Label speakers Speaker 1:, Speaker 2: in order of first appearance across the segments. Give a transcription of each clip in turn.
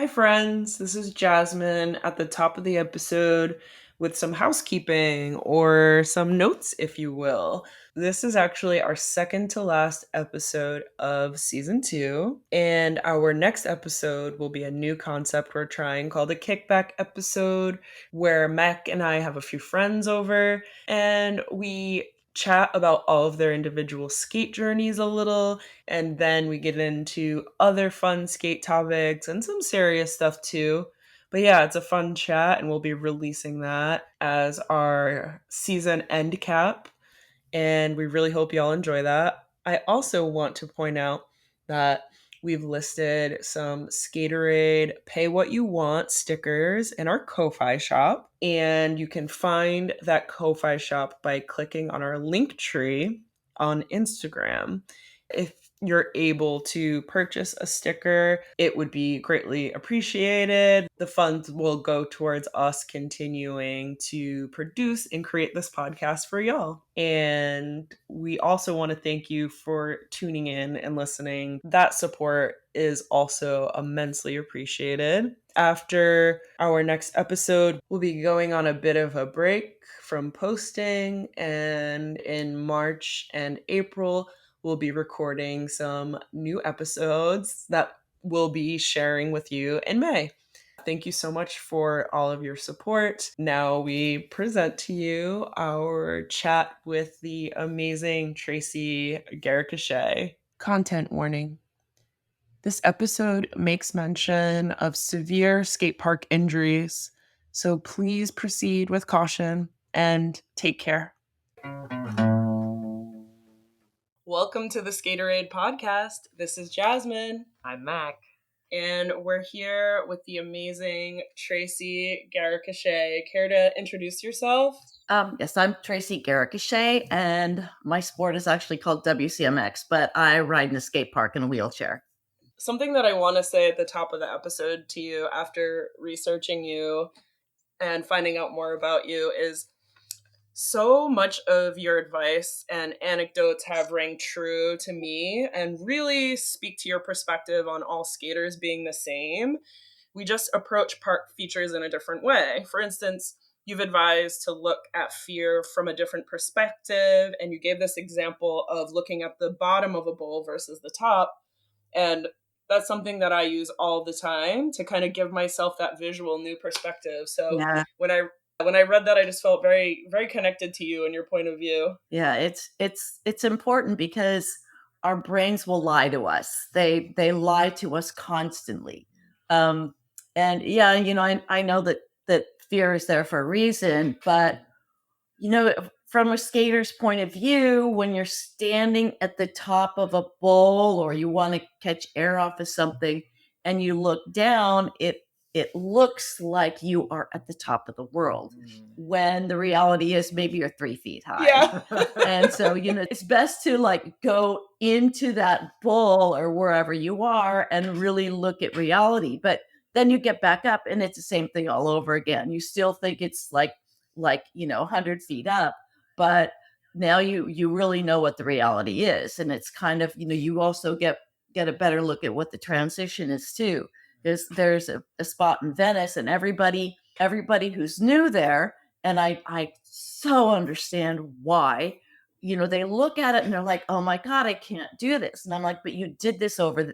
Speaker 1: Hi, friends. This is Jasmine at the top of the episode with some housekeeping or some notes, if you will. This is actually our second to last episode of season two. And our next episode will be a new concept we're trying called a kickback episode, where Mac and I have a few friends over and we chat about all of their individual skate journeys a little, and then we get into other fun skate topics and some serious stuff too. But yeah, it's a fun chat, and we'll be releasing that as our season end cap. And we really hope y'all enjoy that. I also want to point out that we've listed some Skaterade Pay What You Want stickers in our Ko-Fi shop. And you can find that Ko-Fi shop by clicking on our link tree on Instagram. If you're able to purchase a sticker, it would be greatly appreciated. The funds will go towards us continuing to produce and create this podcast for y'all. And we also want to thank you for tuning in and listening. That support is also immensely appreciated. After our next episode, we'll be going on a bit of a break from posting, and in March and April, we'll be recording some new episodes that we'll be sharing with you in May. Thank you so much for all of your support. Now we present to you our chat with the amazing Tracie Garacochea. Content warning. This episode makes mention of severe skate park injuries, so please proceed with caution and take care. Welcome to the Skaterade podcast. This is Jasmine.
Speaker 2: I'm Mac.
Speaker 1: And we're here with the amazing Tracie Garacochea. Care to introduce yourself?
Speaker 3: Yes, I'm Tracie Garacochea, and my sport is actually called WCMX, but I ride in a skate park in a wheelchair.
Speaker 1: Something that I want to say at the top of the episode to you after researching you and finding out more about you is so much of your advice and anecdotes have rang true to me and really speak to your perspective on all skaters being the same. We just approach park features in a different way. For instance, you've advised to look at fear from a different perspective, and you gave this example of looking at the bottom of a bowl versus the top. And that's something that I use all the time to kind of give myself that visual new perspective. So
Speaker 3: Yeah.
Speaker 1: when I read that, I just felt very, very connected to you and your point of view.
Speaker 3: Yeah, it's important because our brains will lie to us. They lie to us constantly. And yeah, I know that fear is there for a reason, but from a skater's point of view, when you're standing at the top of a bowl or you want to catch air off of something and you look down, it looks like you are at the top of the world, when the reality is maybe you're 3 feet high.
Speaker 1: Yeah.
Speaker 3: And so, it's best to go into that bowl or wherever you are and really look at reality. But then you get back up and it's the same thing all over again. You still think it's like 100 feet up, but now you really know what the reality is. And it's kind of, you also get a better look at what the transition is too. There's a spot in Venice, and everybody who's new there, and I so understand why, they look at it and they're like, oh my God, I can't do this. And I'm like, but you did this over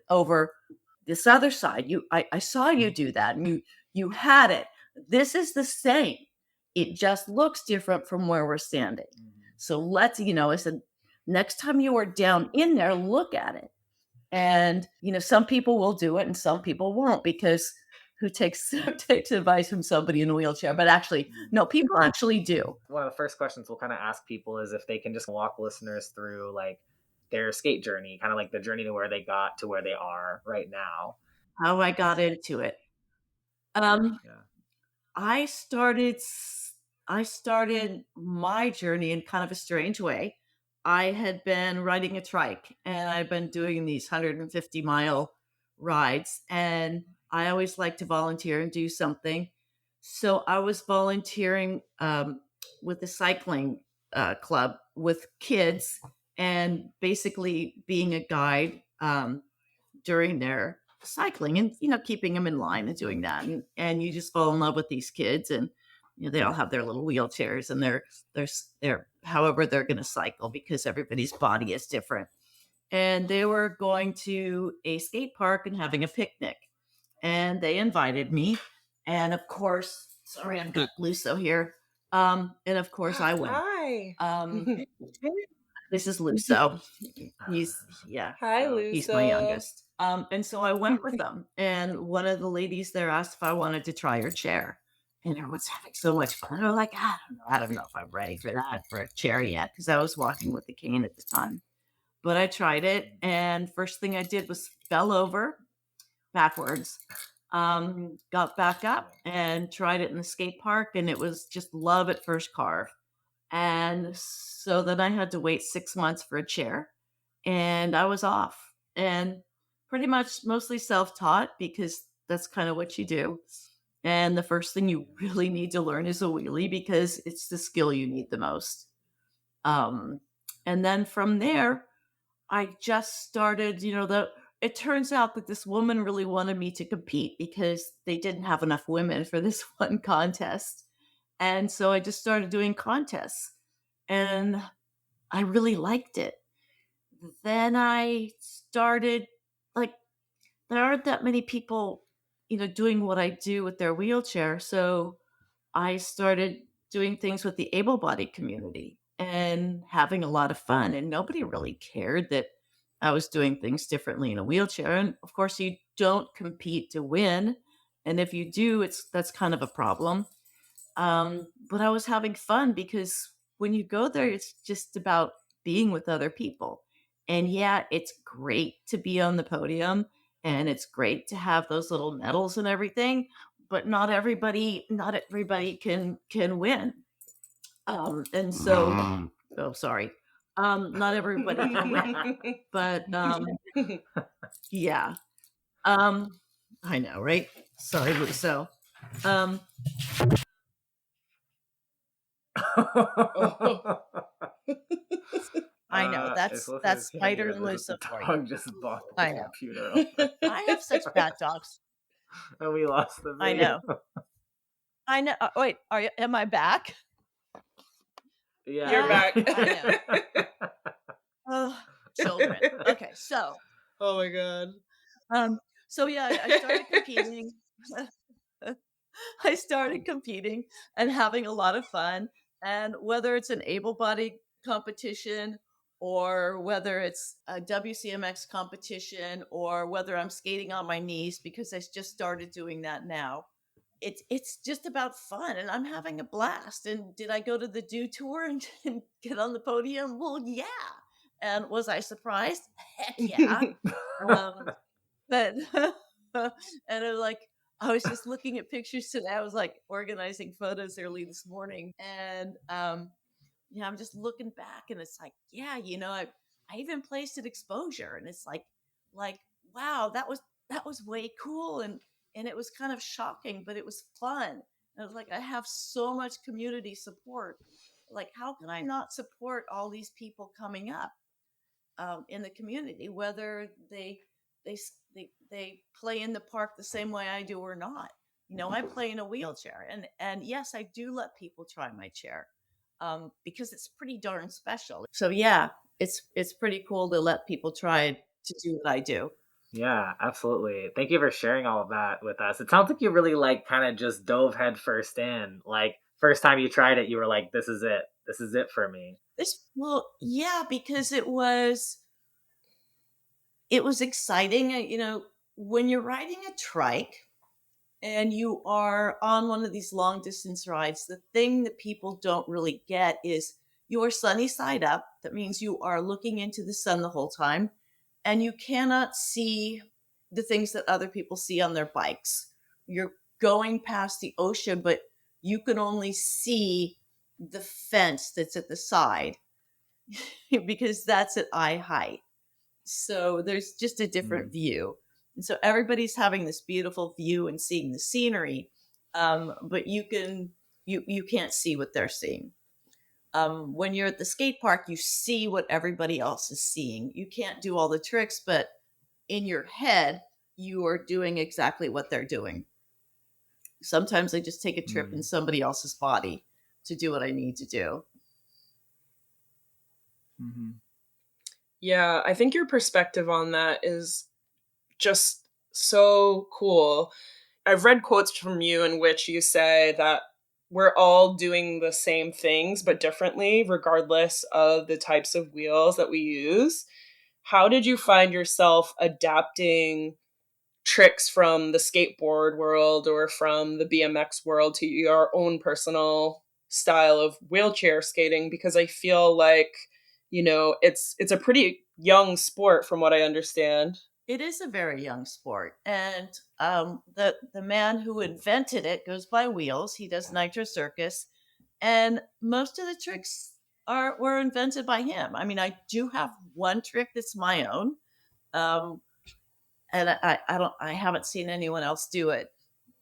Speaker 3: this other side. I saw you do that, and you had it. This is the same. It just looks different from where we're standing. So let's, I said, next time you are down in there, look at it. And, some people will do it and some people won't, because who takes advice from somebody in a wheelchair? But actually, no, people actually do.
Speaker 2: One of the first questions we'll kind of ask people is if they can just walk listeners through their skate journey, kind of like the journey to where they got to where they are right now.
Speaker 3: How I got into it. I started my journey in kind of a strange way. I had been riding a trike, and I've been doing these 150-mile rides, and I always like to volunteer and do something. So I was volunteering with the cycling club with kids, and basically being a guide during their cycling and, keeping them in line and doing that. And you just fall in love with these kids, and, they all have their little wheelchairs, and they're however they're going to cycle, because everybody's body is different. And they were going to a skate park and having a picnic, and they invited me. And of course, sorry, I've got Luso here. And of course I went.
Speaker 1: Hi.
Speaker 3: This is Luso.
Speaker 1: Hi,
Speaker 3: so
Speaker 1: Luso.
Speaker 3: He's my youngest. And so I went with them, and one of the ladies there asked if I wanted to try her chair. And everyone's having so much fun. They're like, I don't know if I'm ready for a chair yet, because I was walking with the cane at the time. But I tried it, and first thing I did was fell over backwards, got back up and tried it in the skate park, and it was just love at first carve. And so then I had to wait 6 months for a chair, and I was off. And pretty much mostly self-taught, because that's kind of what you do. And the first thing you really need to learn is a wheelie, because it's the skill you need the most. And then from there, I just started, it turns out that this woman really wanted me to compete, because they didn't have enough women for this one contest. And so I just started doing contests, and I really liked it. Then I started, like, there aren't that many people, doing what I do with their wheelchair. So I started doing things with the able-bodied community and having a lot of fun. And nobody really cared that I was doing things differently in a wheelchair. And of course, you don't compete to win. And if you do, that's kind of a problem. But I was having fun, because when you go there, it's just about being with other people. And yeah, it's great to be on the podium, and it's great to have those little medals and everything, but not everybody can win. And so, oh, sorry. Not everybody can win, but yeah. I know, right? Sorry, Luso. Um, I know, that's Spider and Luso for you.
Speaker 2: Dog just bought the
Speaker 3: I know.
Speaker 2: computer open.
Speaker 3: I have such bad dogs.
Speaker 2: And we lost the
Speaker 3: I
Speaker 2: video.
Speaker 3: know. I know. Wait, am I back?
Speaker 2: Yeah.
Speaker 1: You're back.
Speaker 3: I know. Oh, children. Okay, so.
Speaker 1: Oh my god.
Speaker 3: So yeah, I started competing. I started competing and having a lot of fun. And whether it's an able-bodied competition, or whether it's a WCMX competition, or whether I'm skating on my knees, because I just started doing that now. It's just about fun, and I'm having a blast. And did I go to the Do Tour and get on the podium? Well, yeah. And was I surprised? Heck yeah. But and I was just looking at pictures today. I was like organizing photos early this morning, and I'm just looking back, and it's like, yeah, I even placed at exposure, and it's like wow, that was way cool, and it was kind of shocking, but it was fun. And I was like, I have so much community support. Like, how can I not support all these people coming up in the community, whether they play in the park the same way I do or not? I play in a wheelchair, and yes, I do let people try my chair, because it's pretty darn special. So yeah, it's pretty cool to let people try to do what I do.
Speaker 2: Yeah, absolutely. Thank you for sharing all of that with us. It sounds like you really kind of just dove head first in. Like, first time you tried it, you were like, this is it. This is it for me.
Speaker 3: Well, yeah, because it was exciting. When you're riding a trike and you are on one of these long distance rides, the thing that people don't really get is you're sunny side up. That means you are looking into the sun the whole time, and you cannot see the things that other people see on their bikes. You're going past the ocean, but you can only see the fence that's at the side because that's at eye height. So there's just a different view. And so everybody's having this beautiful view and seeing the scenery, but you can't see what they're seeing. When you're at the skate park, you see what everybody else is seeing. You can't do all the tricks, but in your head, you are doing exactly what they're doing. Sometimes I just take a trip in somebody else's body to do what I need to do.
Speaker 2: Mm-hmm.
Speaker 1: Yeah, I think your perspective on that is just so cool. I've read quotes from you in which you say that we're all doing the same things but differently, regardless of the types of wheels that we use. How did you find yourself adapting tricks from the skateboard world or from the BMX world to your own personal style of wheelchair skating? Because I feel like, it's a pretty young sport from what I understand.
Speaker 3: It is a very young sport, and the man who invented it goes by wheels. He does Nitro Circus, and most of the tricks were invented by him. I mean, I do have one trick that's my own, um, and I haven't seen anyone else do it,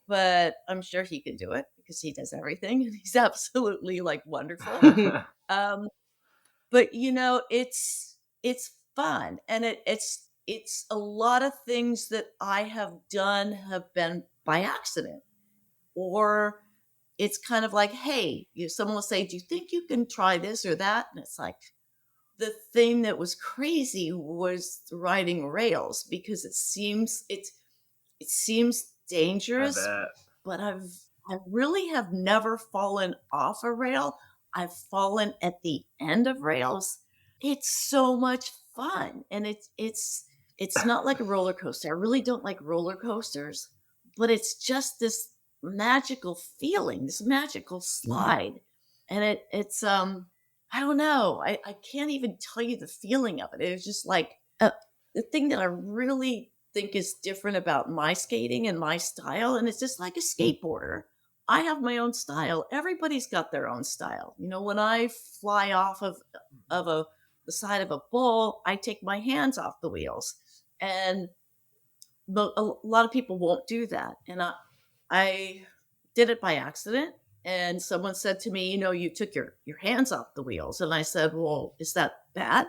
Speaker 3: but I'm sure he can do it because he does everything, and he's absolutely like wonderful. Um, but it's fun, and it's a lot of things that I have done have been by accident, or it's kind of like, hey, someone will say, do you think you can try this or that? And it's like, the thing that was crazy was riding rails, because it seems
Speaker 2: I
Speaker 3: dangerous,
Speaker 2: bet.
Speaker 3: but I really have never fallen off a rail. I've fallen at the end of rails. It's so much fun, and it's not like a roller coaster. I really don't like roller coasters, but it's just this magical feeling, this magical slide. And it's I don't know. I can't even tell you the feeling of it. It was just like the thing that I really think is different about my skating and my style, and it's just like a skateboarder. I have my own style. Everybody's got their own style. When I fly off of the side of a bull, I take my hands off the wheels, and a lot of people won't do that. And I did it by accident. And someone said to me, you took your hands off the wheels. And I said, well, is that bad?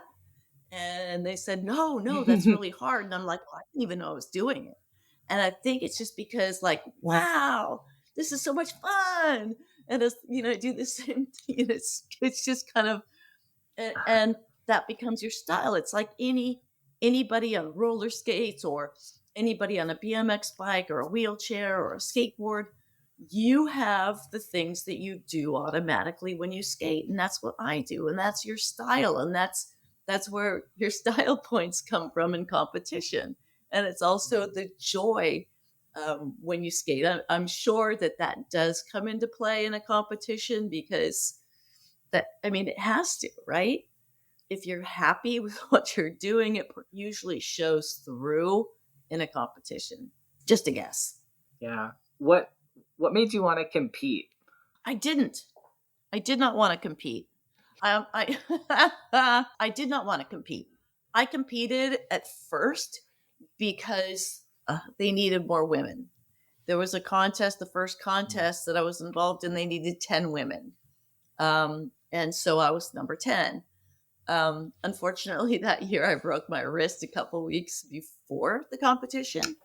Speaker 3: And they said, no, no, that's really hard. And I'm like, well, I didn't even know I was doing it. And I think it's just because, like, wow, this is so much fun. And it's, do the same thing. And it's just kind of, and that becomes your style. It's like anybody on roller skates, or anybody on a BMX bike or a wheelchair or a skateboard. You have the things that you do automatically when you skate, and that's what I do, and that's your style, and that's where your style points come from in competition. And it's also the joy when you skate. I'm sure that does come into play in a competition, because it has to, right? If you're happy with what you're doing, it usually shows through in a competition. Just a guess.
Speaker 2: Yeah. What made you want to compete?
Speaker 3: I didn't. I did not want to compete. I I did not want to compete. I competed at first because they needed more women. There was a contest, the first contest that I was involved in. They needed 10 women, and so I was number 10. Unfortunately, that year I broke my wrist a couple weeks before the competition.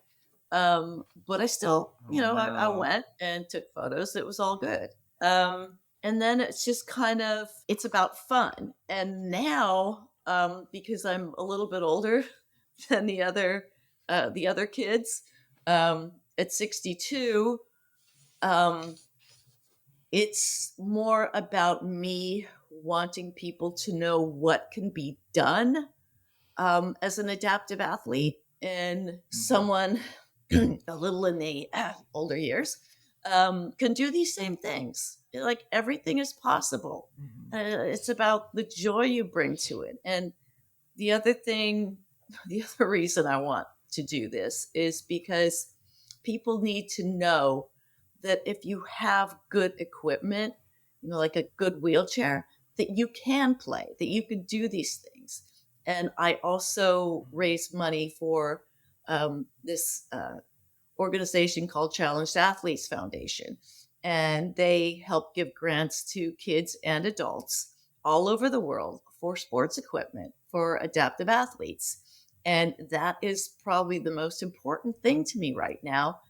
Speaker 3: But I still, I
Speaker 2: No.
Speaker 3: went and took photos. It was all good. And then it's just kind of, it's about fun. And now, because I'm a little bit older than the other kids, at 62, um, it's more about me wanting people to know what can be done as an adaptive athlete, and someone a little in the older years can do these same things. Like, everything is possible. It's about the joy you bring to it. And the other thing, the other reason I want to do this is because people need to know that if you have good equipment, like a good wheelchair, that you can play, that you can do these things. And I also raise money for this organization called Challenged Athletes Foundation. And they help give grants to kids and adults all over the world for sports equipment for adaptive athletes. And that is probably the most important thing to me right now,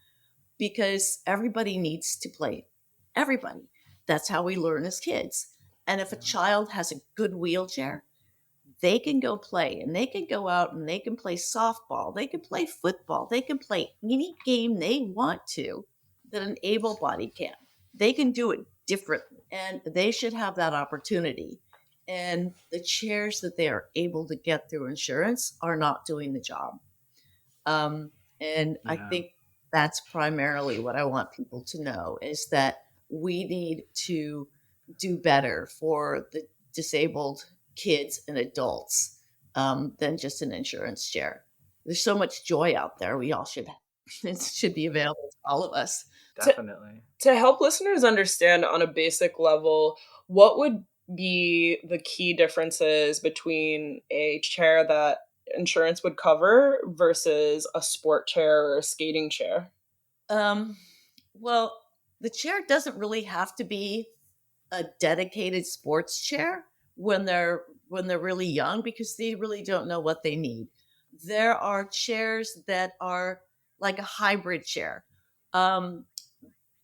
Speaker 3: because everybody needs to play. Everybody. That's how we learn as kids. And if a child has a good wheelchair, they can go play, and they can go out and they can play softball, they can play football, they can play any game they want to that an able body can. They can do it differently, and they should have that opportunity. And the chairs that they are able to get through insurance are not doing the job. And I
Speaker 2: Yeah.
Speaker 3: think that's primarily what I want people to know, is that we need to do better for the disabled kids and adults than just an insurance chair. There's so much joy out there. We all should, it should be available to all of us.
Speaker 2: Definitely.
Speaker 1: To help listeners understand on a basic level, what would be the key differences between a chair that insurance would cover versus a sport chair or a skating chair?
Speaker 3: Well, the chair doesn't really have to be a dedicated sports chair when they're really young, because they really don't know what they need. There are chairs that are like a hybrid chair. Um,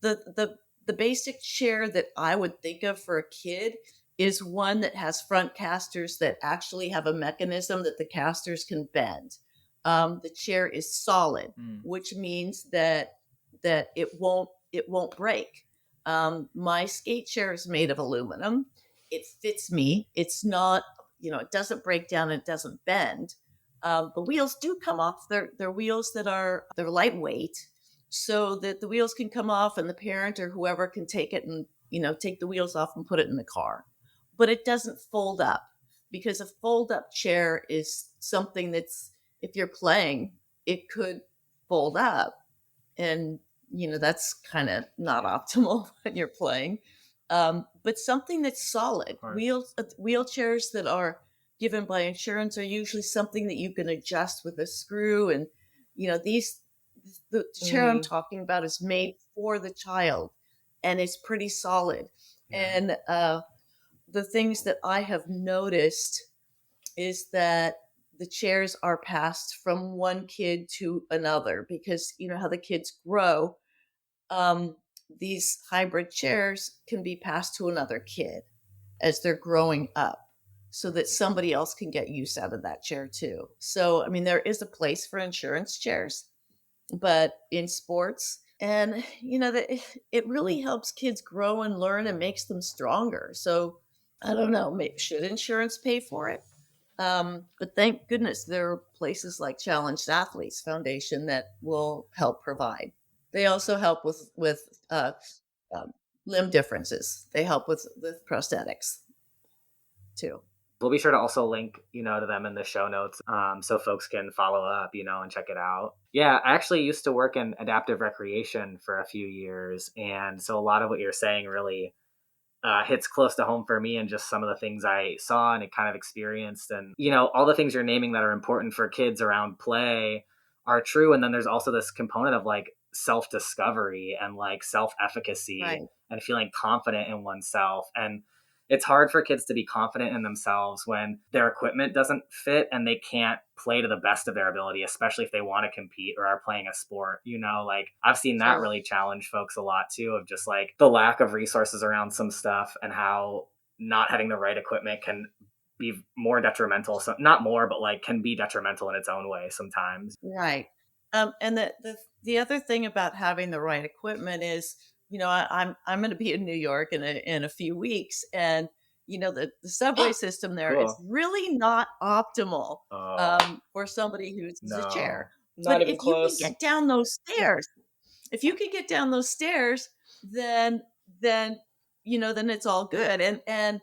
Speaker 3: the basic chair that I would think of for a kid is one that has front casters that actually have a mechanism that the casters can bend. The chair is solid, which means that it won't break. My skate chair is made of aluminum. It fits me. It's not, it doesn't break down. It doesn't bend. The wheels do come off. They're wheels they're lightweight, so that the wheels can come off and the parent or whoever can take it and, take the wheels off and put it in the car. But it doesn't fold up, because a fold up chair is something that's, if you're playing, it could fold up. And, that's kind of not optimal when you're playing. But something that's solid. Wheelchairs that are given by insurance are usually something that you can adjust with a screw. And, the chair I'm talking about is made for the child, and it's pretty solid.
Speaker 2: Yeah.
Speaker 3: And the things that I have noticed is that the chairs are passed from one kid to another, because you know how the kids grow. These hybrid chairs can be passed to another kid as they're growing up, so that somebody else can get use out of that chair too. So, I mean, there is a place for insurance chairs, but in sports, and that it really helps kids grow and learn and makes them stronger. So I don't know, should insurance pay for it? But thank goodness there are places like Challenged Athletes Foundation that will help provide. They also help with um, limb differences. They help with prosthetics too.
Speaker 2: We'll be sure to also link, to them in the show notes, so folks can follow up, and check it out. Yeah, I actually used to work in adaptive recreation for a few years. And so a lot of what you're saying really hits close to home for me, and just some of the things I saw and kind of experienced. And, all the things you're naming that are important for kids around play are true. And then there's also this component of like self-discovery and like self-efficacy,
Speaker 3: Right.
Speaker 2: and feeling confident in oneself. And it's hard for kids to be confident in themselves when their equipment doesn't fit and they can't play to the best of their ability, especially if they want to compete or are playing a sport. Like I've seen that really challenge folks a lot too, of just like the lack of resources around some stuff, and how not having the right equipment can be more detrimental. So not more, but like can be detrimental in its own way sometimes.
Speaker 3: Right. And the other thing about having the right equipment is, I'm going to be in New York in a few weeks, and the subway system there is
Speaker 2: Cool.
Speaker 3: really not optimal
Speaker 2: Oh,
Speaker 3: for somebody who uses a
Speaker 2: no.
Speaker 3: chair.
Speaker 1: Not
Speaker 3: But
Speaker 1: even
Speaker 3: if you can
Speaker 1: close.
Speaker 3: get down those stairs, then then then it's all good. And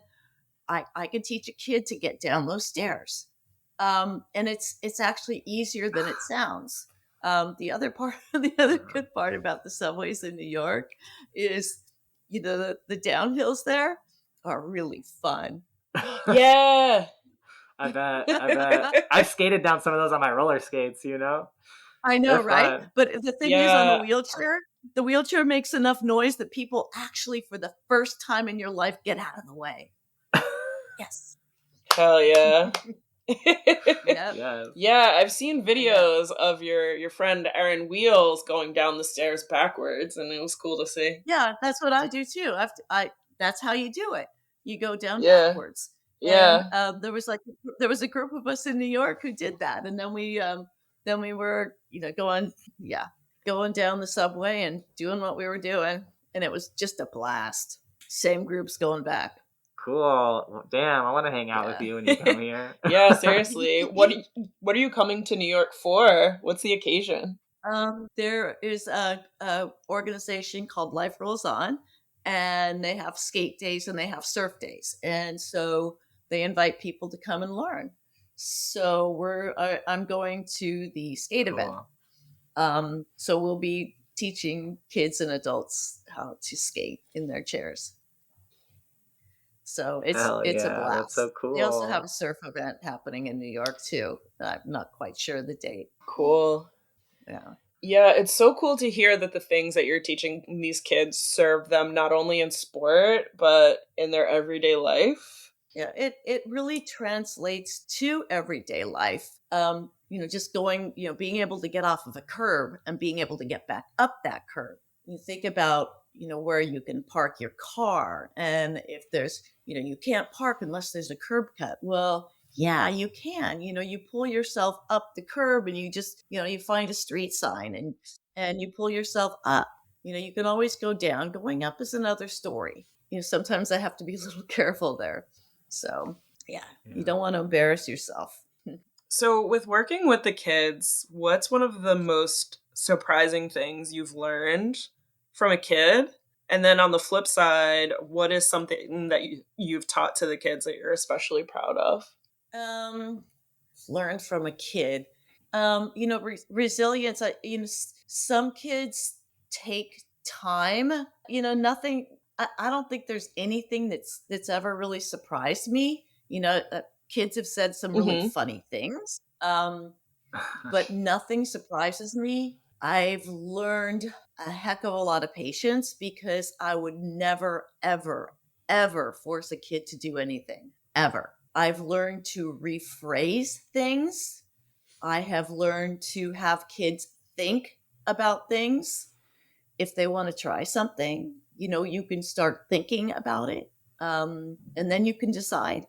Speaker 3: I can teach a kid to get down those stairs. And it's actually easier than it sounds. The other good part about the subways in New York is, the downhills there are really fun.
Speaker 1: Yeah.
Speaker 2: I bet. I've skated down some of those on my roller skates,
Speaker 3: I know,
Speaker 2: They're
Speaker 3: right?
Speaker 2: fun.
Speaker 3: But the thing is, on
Speaker 1: Yeah.
Speaker 3: the wheelchair makes enough noise that people actually, for the first time in your life, get out of the way. Yes.
Speaker 1: Hell yeah.
Speaker 3: Yep.
Speaker 2: Yes.
Speaker 1: Yeah, I've seen
Speaker 3: Yeah.
Speaker 1: videos of your friend Aaron Wheels going down the stairs backwards, and it was cool to see.
Speaker 3: Yeah, that's what I do too. That's how you do it. You go down
Speaker 1: Yeah,
Speaker 3: backwards. And
Speaker 1: yeah,
Speaker 3: there was a group of us in New York who did that, and then we were going down the subway and doing what we were doing, and it was just a blast. Same groups going back.
Speaker 2: Cool. Well, damn, I want to hang out with
Speaker 3: Yeah.
Speaker 2: you when you come here.
Speaker 1: yeah. Seriously, what are you coming to New York for? What's the occasion?
Speaker 3: There is a organization called Life Rolls On, and they have skate days and they have surf days, and so they invite people to come and learn. So I'm going to the skate event.
Speaker 2: Cool.
Speaker 3: So we'll be teaching kids and adults how to skate in their chairs. So
Speaker 2: Hell
Speaker 3: it's a
Speaker 2: yeah, that's so
Speaker 3: blast. They also have a
Speaker 2: cool.
Speaker 3: surf event happening in New York too. I'm not quite sure the date.
Speaker 1: Cool.
Speaker 3: Yeah.
Speaker 1: Yeah, it's so cool to hear that the things that you're teaching these kids serve them not only in sport, but in their everyday life.
Speaker 3: Yeah, it really translates to everyday life. Just going, being able to get off of a curb and being able to get back up that curb. You think about, where you can park your car, and if there's, you can't park unless there's a curb cut. Well, yeah, you can. You pull yourself up the curb, and you just, you find a street sign, and you pull yourself up. You can always go down. Going up is another story. Sometimes I have to be a little careful there. So, yeah, you
Speaker 2: Yeah.
Speaker 3: don't want to embarrass yourself.
Speaker 1: So, with working with the kids, what's one of the most surprising things you've learned from a kid? And then on the flip side, what is something that you've taught to the kids that you're especially proud of?
Speaker 3: Um, Learned from a kid. Resilience. Some kids take time. Nothing. I don't think there's anything that's ever really surprised me. Kids have said some really
Speaker 1: Mm-hmm.
Speaker 3: funny things. But nothing surprises me. I've learned a heck of a lot of patience because I would never, ever, ever force a kid to do anything, ever. I've learned to rephrase things. I have learned to have kids think about things. If they want to try something, you can start thinking about it, and then you can decide.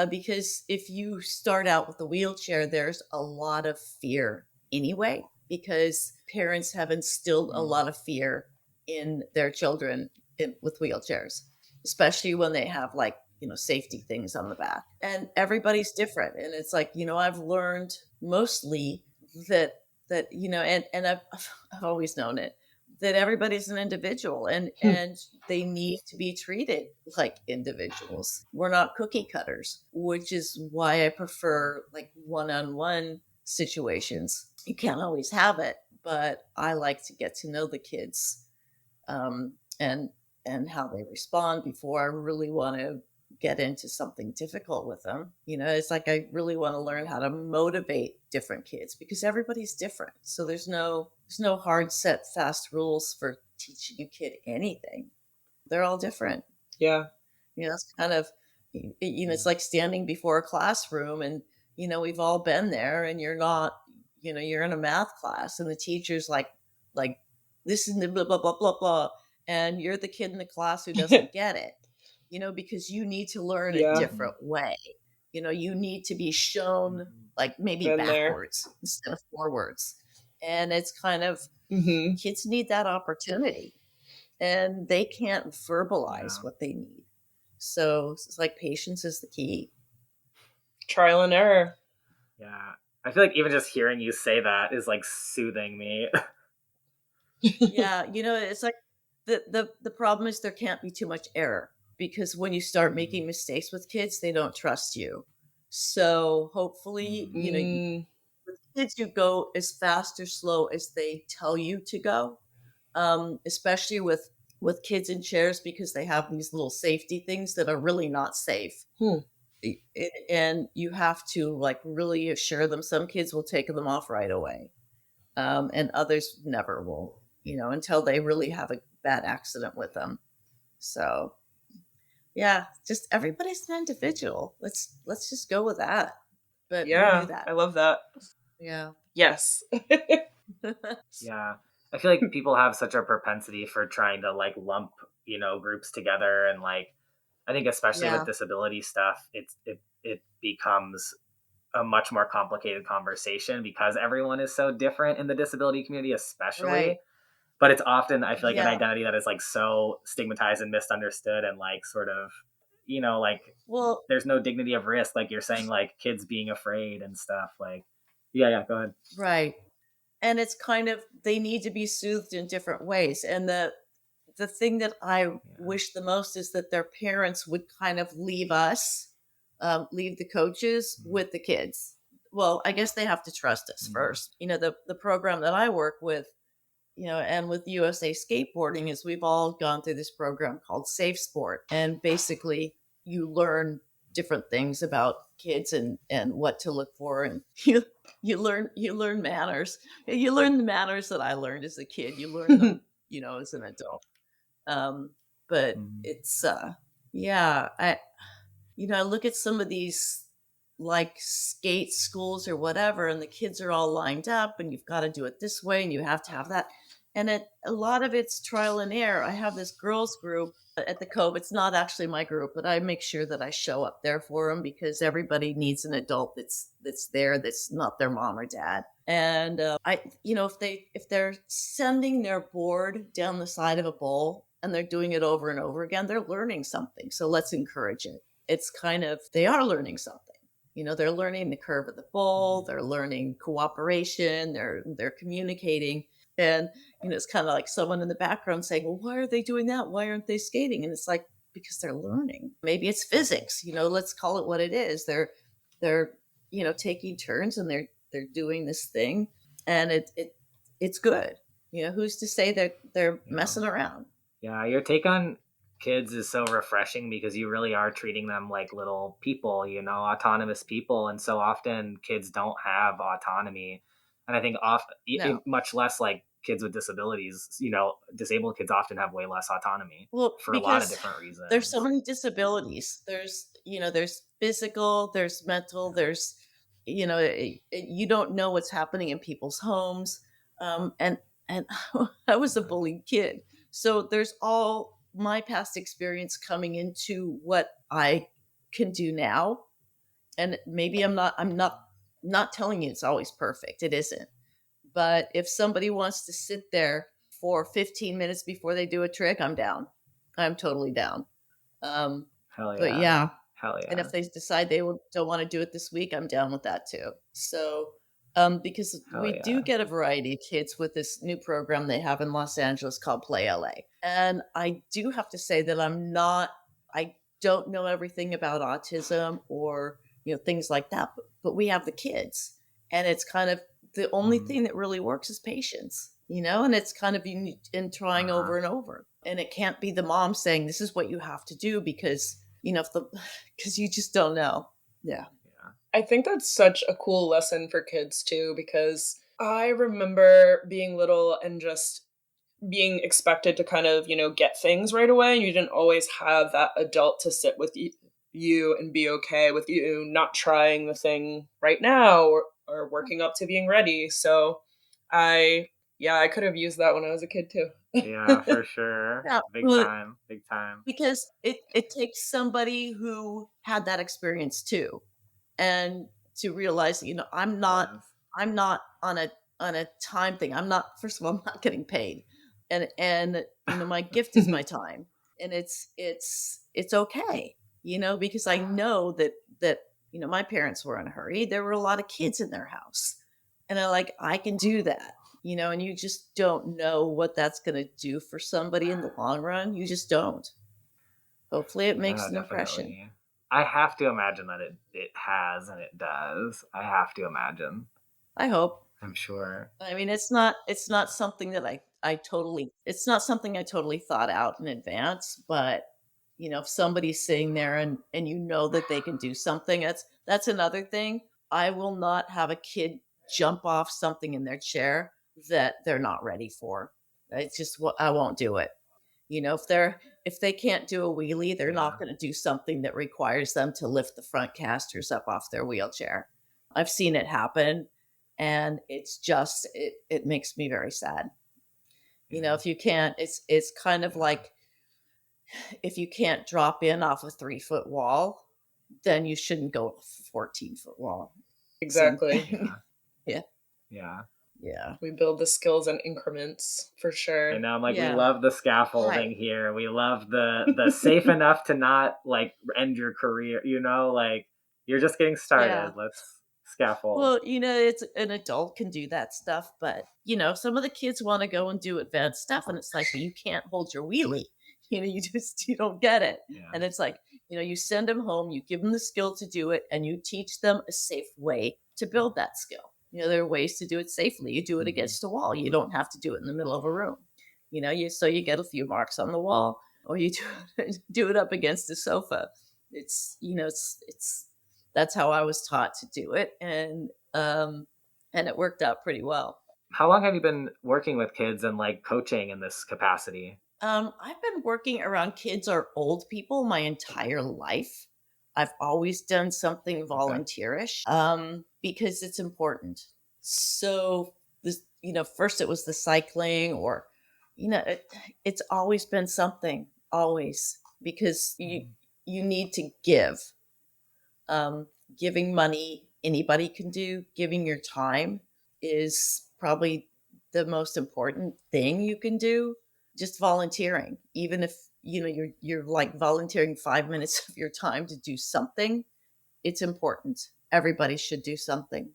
Speaker 3: Because if you start out with a wheelchair, there's a lot of fear anyway, because parents have instilled a lot of fear in their children with wheelchairs, especially when they have safety things on the back. And everybody's different. And it's like, I've learned mostly and I've always known it, that everybody's an individual, and they need to be treated like individuals. We're not cookie cutters, which is why I prefer like one-on-one situations. You can't always have it, but I like to get to know the kids, um, and how they respond before I really want to get into something difficult with them. It's like I really want to learn how to motivate different kids because everybody's different. So there's no hard set fast rules for teaching a kid anything. They're all different.
Speaker 1: Yeah.
Speaker 3: It's kind of it's like standing before a classroom, and we've all been there, and you're not, you're in a math class and the teacher's like this is the blah blah blah blah blah, and you're the kid in the class who doesn't get it, because you need to learn a
Speaker 1: Yeah.
Speaker 3: different way. You need to be shown like maybe
Speaker 1: Been there.
Speaker 3: backwards instead of forwards. And it's kind of,
Speaker 1: Mm-hmm.
Speaker 3: kids need that opportunity, and they can't verbalize
Speaker 2: Yeah.
Speaker 3: what they need. So it's like patience is the key.
Speaker 1: Trial and error.
Speaker 2: Yeah. I feel like even just hearing you say that is like soothing me.
Speaker 3: Yeah, it's like the problem is there can't be too much error, because when you start making mistakes with kids, they don't trust you. So hopefully,
Speaker 1: Mm,
Speaker 3: with kids, you go as fast or slow as they tell you to go. Especially with kids in chairs, because they have these little safety things that are really not safe.
Speaker 1: hmm.
Speaker 3: And you have to like really assure them. Some kids will take them off right away, and others never will, until they really have a bad accident with them. So yeah, just everybody's an individual. Let's just go with that. but we knew
Speaker 1: Yeah,
Speaker 3: that.
Speaker 1: I love that.
Speaker 3: Yeah.
Speaker 1: Yes.
Speaker 2: Yeah. I feel like people have such a propensity for trying to like lump, groups together, and like I think especially with
Speaker 3: Yeah.
Speaker 2: disability stuff, it becomes a much more complicated conversation because everyone is so different in the disability community,
Speaker 3: Right.
Speaker 2: especially. But it's often, I feel like, an
Speaker 3: Yeah.
Speaker 2: identity that is like so stigmatized and misunderstood, and like sort of, like
Speaker 3: Well,
Speaker 2: there's no dignity of risk, like you're saying, like kids being afraid and stuff. Like, yeah, go ahead.
Speaker 3: right. And it's kind of, they need to be soothed in different ways. And the thing that I
Speaker 2: Yeah.
Speaker 3: wish the most is that their parents would kind of leave us, leave the coaches
Speaker 2: Mm-hmm.
Speaker 3: with the kids. Well, I guess they have to trust us
Speaker 2: Mm-hmm.
Speaker 3: first. The program that I work with, and with USA Skateboarding, is we've all gone through this program called Safe Sport, and basically you learn different things about kids and what to look for, and you learn manners. You learn the manners that I learned as a kid. You learn them, as an adult. Um, but
Speaker 2: Mm-hmm.
Speaker 3: it's yeah, I look at some of these like skate schools or whatever, and the kids are all lined up, and you've got to do it this way, and you have to have that. And a lot of it's trial and error. I have this girls group at the Cove. It's not actually my group, but I make sure that I show up there for them because everybody needs an adult that's there, that's not their mom or dad. And if they're sending their board down the side of a bowl and they're doing it over and over again, they're learning something. So let's encourage it. It's kind of, they are learning something. They're learning the curve of the bowl, they're learning cooperation, they're communicating. And it's kind of like someone in the background saying, well, why are they doing that? Why aren't they skating? And it's like, because they're learning. Maybe it's physics, let's call it what it is. They're taking turns, and they're doing this thing, and it's good. Who's to say that they're
Speaker 2: Yeah.
Speaker 3: messing around?
Speaker 2: Yeah, your take on kids is so refreshing because you really are treating them like little people, autonomous people. And so often kids don't have autonomy. And I think
Speaker 3: No.
Speaker 2: much less like kids with disabilities, disabled kids often have way less autonomy
Speaker 3: Well,
Speaker 2: for a lot of
Speaker 3: because
Speaker 2: different
Speaker 3: there's so
Speaker 2: reasons.
Speaker 3: many disabilities. There's physical, there's mental, there's you don't know what's happening in people's homes. And I was a bullied kid. So there's all my past experience coming into what I can do now. And maybe I'm not telling you it's always perfect. It isn't. But if somebody wants to sit there for 15 minutes before they do a trick, I'm down. I'm totally down. Um,
Speaker 2: Hell
Speaker 3: but
Speaker 2: yeah.
Speaker 3: yeah,
Speaker 2: Hell
Speaker 3: and
Speaker 2: yeah.
Speaker 3: if they decide they don't want to do it this week, I'm down with that too. So, because
Speaker 2: Hell
Speaker 3: we do
Speaker 2: yeah.
Speaker 3: get a variety of kids with this new program they have in Los Angeles called Play LA. And I do have to say that I don't know everything about autism or, things like that, but we have the kids. And it's kind of the only
Speaker 2: Mm-hmm.
Speaker 3: thing that really works is patience, and it's kind of in trying
Speaker 2: Uh-huh.
Speaker 3: over and over. And it can't be the mom saying, this is what you have to do because, if the because you just don't know. Yeah.
Speaker 2: Yeah.
Speaker 1: I think that's such a cool lesson for kids too, because I remember being little and just being expected to kind of, get things right away. And you didn't always have that adult to sit with you and be okay with you not trying the thing right now, or working up to being ready. So I could have used that when I was a kid too.
Speaker 2: Yeah, for sure.
Speaker 3: Yeah.
Speaker 2: Big
Speaker 3: Well,
Speaker 2: time. Big time.
Speaker 3: because it takes somebody who had that experience too, and to realize,
Speaker 2: Yes.
Speaker 3: I'm not on a time thing. I'm not, first of all, I'm not getting paid. And my gift is my time. And it's okay, because I know that my parents were in a hurry. There were a lot of kids in their house. And I can do that. And you just don't know what that's going to do for somebody in the long run. You just don't. Hopefully it makes
Speaker 2: Yeah,
Speaker 3: an impression.
Speaker 2: definitely. I have to imagine that it has and it does. I have to imagine.
Speaker 3: I hope.
Speaker 2: I'm sure.
Speaker 3: I mean, it's not something that it's not something I totally thought out in advance, but if somebody's sitting there and that they can do something, that's another thing. I will not have a kid jump off something in their chair that they're not ready for. It's just what I won't do it. If they can't do a wheelie, they're
Speaker 2: Yeah.
Speaker 3: not going to do something that requires them to lift the front casters up off their wheelchair. I've seen it happen, and it's just it makes me very sad. You know,
Speaker 2: Yeah.
Speaker 3: if you can't, it's kind of like if you can't drop in off a 3-foot wall, then you shouldn't go off a 14-foot wall. Same
Speaker 1: Exactly.
Speaker 3: thing.
Speaker 2: Yeah.
Speaker 3: Yeah.
Speaker 2: Yeah.
Speaker 3: Yeah.
Speaker 1: We build the skills in increments for
Speaker 2: And
Speaker 1: sure.
Speaker 2: now I'm like, we
Speaker 3: Yeah.
Speaker 2: love the scaffolding
Speaker 3: Right.
Speaker 2: here. We love the safe enough to not like end your career, like you're just getting
Speaker 3: Yeah.
Speaker 2: started. Let's scaffold.
Speaker 3: Well, it's an adult can do that stuff, but some of the kids want to go and do advanced stuff, and it's like, but you can't hold your wheelie. You don't get it.
Speaker 2: Yeah.
Speaker 3: And it's like, you send them home, you give them the skill to do it, and you teach them a safe way to build that skill. There are ways to do it safely. You do it
Speaker 2: Mhm.
Speaker 3: against a wall. You don't have to do it in the middle of a room. So you get a few marks on the wall, or you do it up against a sofa. It's that's how I was taught to do it, and it worked out pretty well.
Speaker 2: How long have you been working with kids and like coaching in this capacity?
Speaker 3: I've been working around kids or old people my entire life. I've always done something
Speaker 2: Okay.
Speaker 3: volunteerish because it's important. So this, first it was the cycling, or it's always been something, always, because you need to give. Um, Giving money, anybody can do. Giving your time is probably the most important thing you can do. Just volunteering, even if you're like volunteering 5 minutes of your time to do something, it's important. Everybody should do something.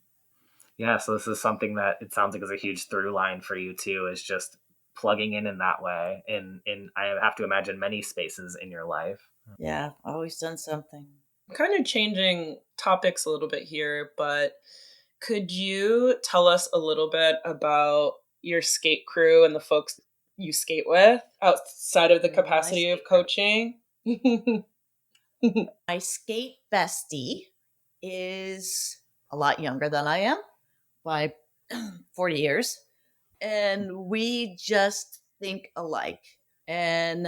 Speaker 2: Yeah, so this is something that it sounds like is a huge through line for you too, is just plugging in that way in I have to imagine many spaces in your life.
Speaker 3: Yeah, always done something.
Speaker 1: Kind of changing topics a little bit here, but could you tell us a little bit about your skate crew and the folks you skate with outside of the
Speaker 3: My
Speaker 1: capacity of
Speaker 3: skate crew.
Speaker 1: coaching?
Speaker 3: My skate bestie is a lot younger than I am by 40 years. And we just think alike. And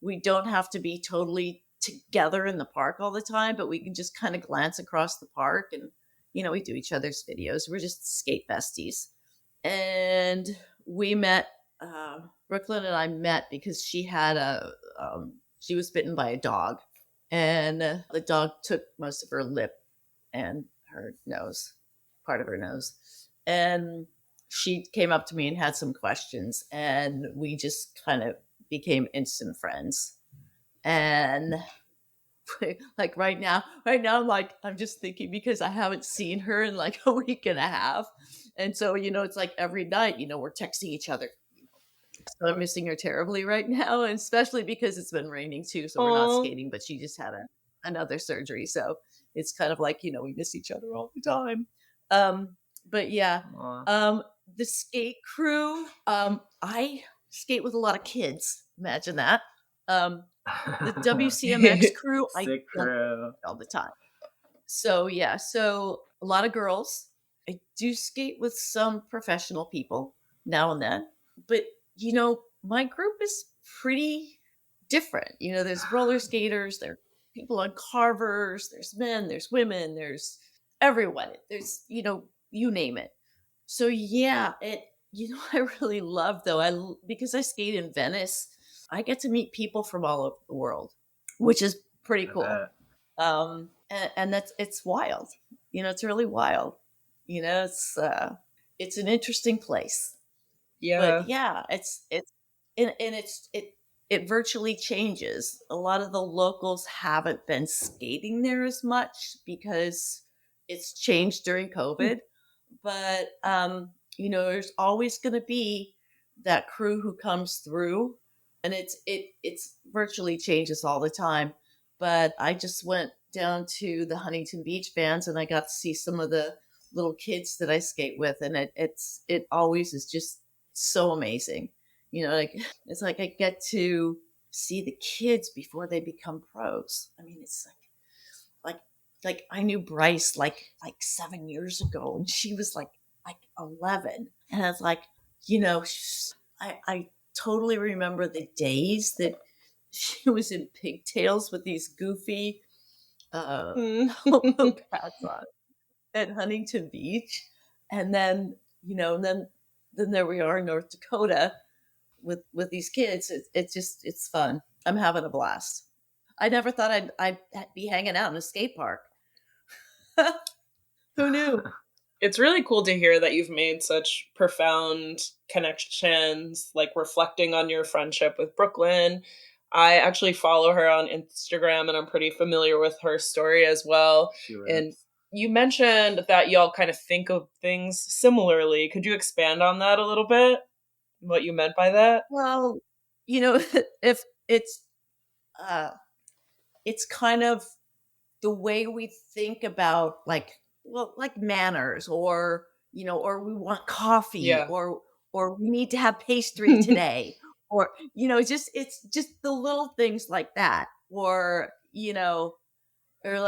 Speaker 3: we don't have to be totally together in the park all the time, but we can just kind of glance across the park and, we do each other's videos. We're just skate besties. And we met, Brooklyn and I met because she was bitten by a dog, and the dog took most of her lip and her nose, part of her nose. And she came up to me and had some questions, and we just kind of became instant friends. And like I'm just thinking, because I haven't seen her in like a week and a half. And so, it's like every night, we're texting each other. So I'm missing her terribly right now, and especially because it's been raining too. So we're not
Speaker 1: Oh,
Speaker 3: skating, but she just had another surgery. So it's kind of like, we miss each other all the time. But yeah,
Speaker 2: Aw.
Speaker 3: um, the skate crew, I skate with a lot of kids. Imagine that. Um, the WCMX crew, I
Speaker 2: Sick
Speaker 3: don't
Speaker 2: crew.
Speaker 3: all the time. So yeah, so a lot of girls. I do skate with some professional people now and then, but my group is pretty different. There's roller skaters, there are people on carvers, there's men, there's women, there's everyone. There's you name it. So yeah, I really love though. Because I skate in Venice, I get to meet people from all over the world, which is pretty
Speaker 2: I
Speaker 3: cool.
Speaker 2: bet.
Speaker 3: And it's wild. It's really wild. It's an interesting place. But
Speaker 1: yeah.
Speaker 3: yeah, it's and it virtually changes. A lot of the locals haven't been skating there as much because it's changed during COVID. But there's always going to be that crew who comes through, and it's virtually changes all the time. But I just went down to the Huntington Beach fans, and I got to see some of the little kids that I skate with, and it always is just so amazing. Like it's like I get to see the kids before they become pros. I mean, it's like like I knew Bryce like 7 years ago, and she was like 11, and I was like, I totally remember the days that she was in pigtails with these goofy
Speaker 1: Mm.
Speaker 3: elbow pads on. at Huntington Beach, and then then there we are in North Dakota with these kids. It's fun. I'm having a blast. I never thought I'd be hanging out in a skate park. Who knew?
Speaker 1: It's really cool to hear that you've made such profound connections, like reflecting on your friendship with Brooklyn. I actually follow her on Instagram and I'm pretty familiar with her story as well. And you mentioned that y'all kind of think of things similarly. Could you expand on that a little bit? What you meant by that?
Speaker 3: Well, if it's kind of the way we think about like manners, or or we want coffee,
Speaker 1: Yeah.
Speaker 3: or we need to have pastry today, or it's just the little things like that, or or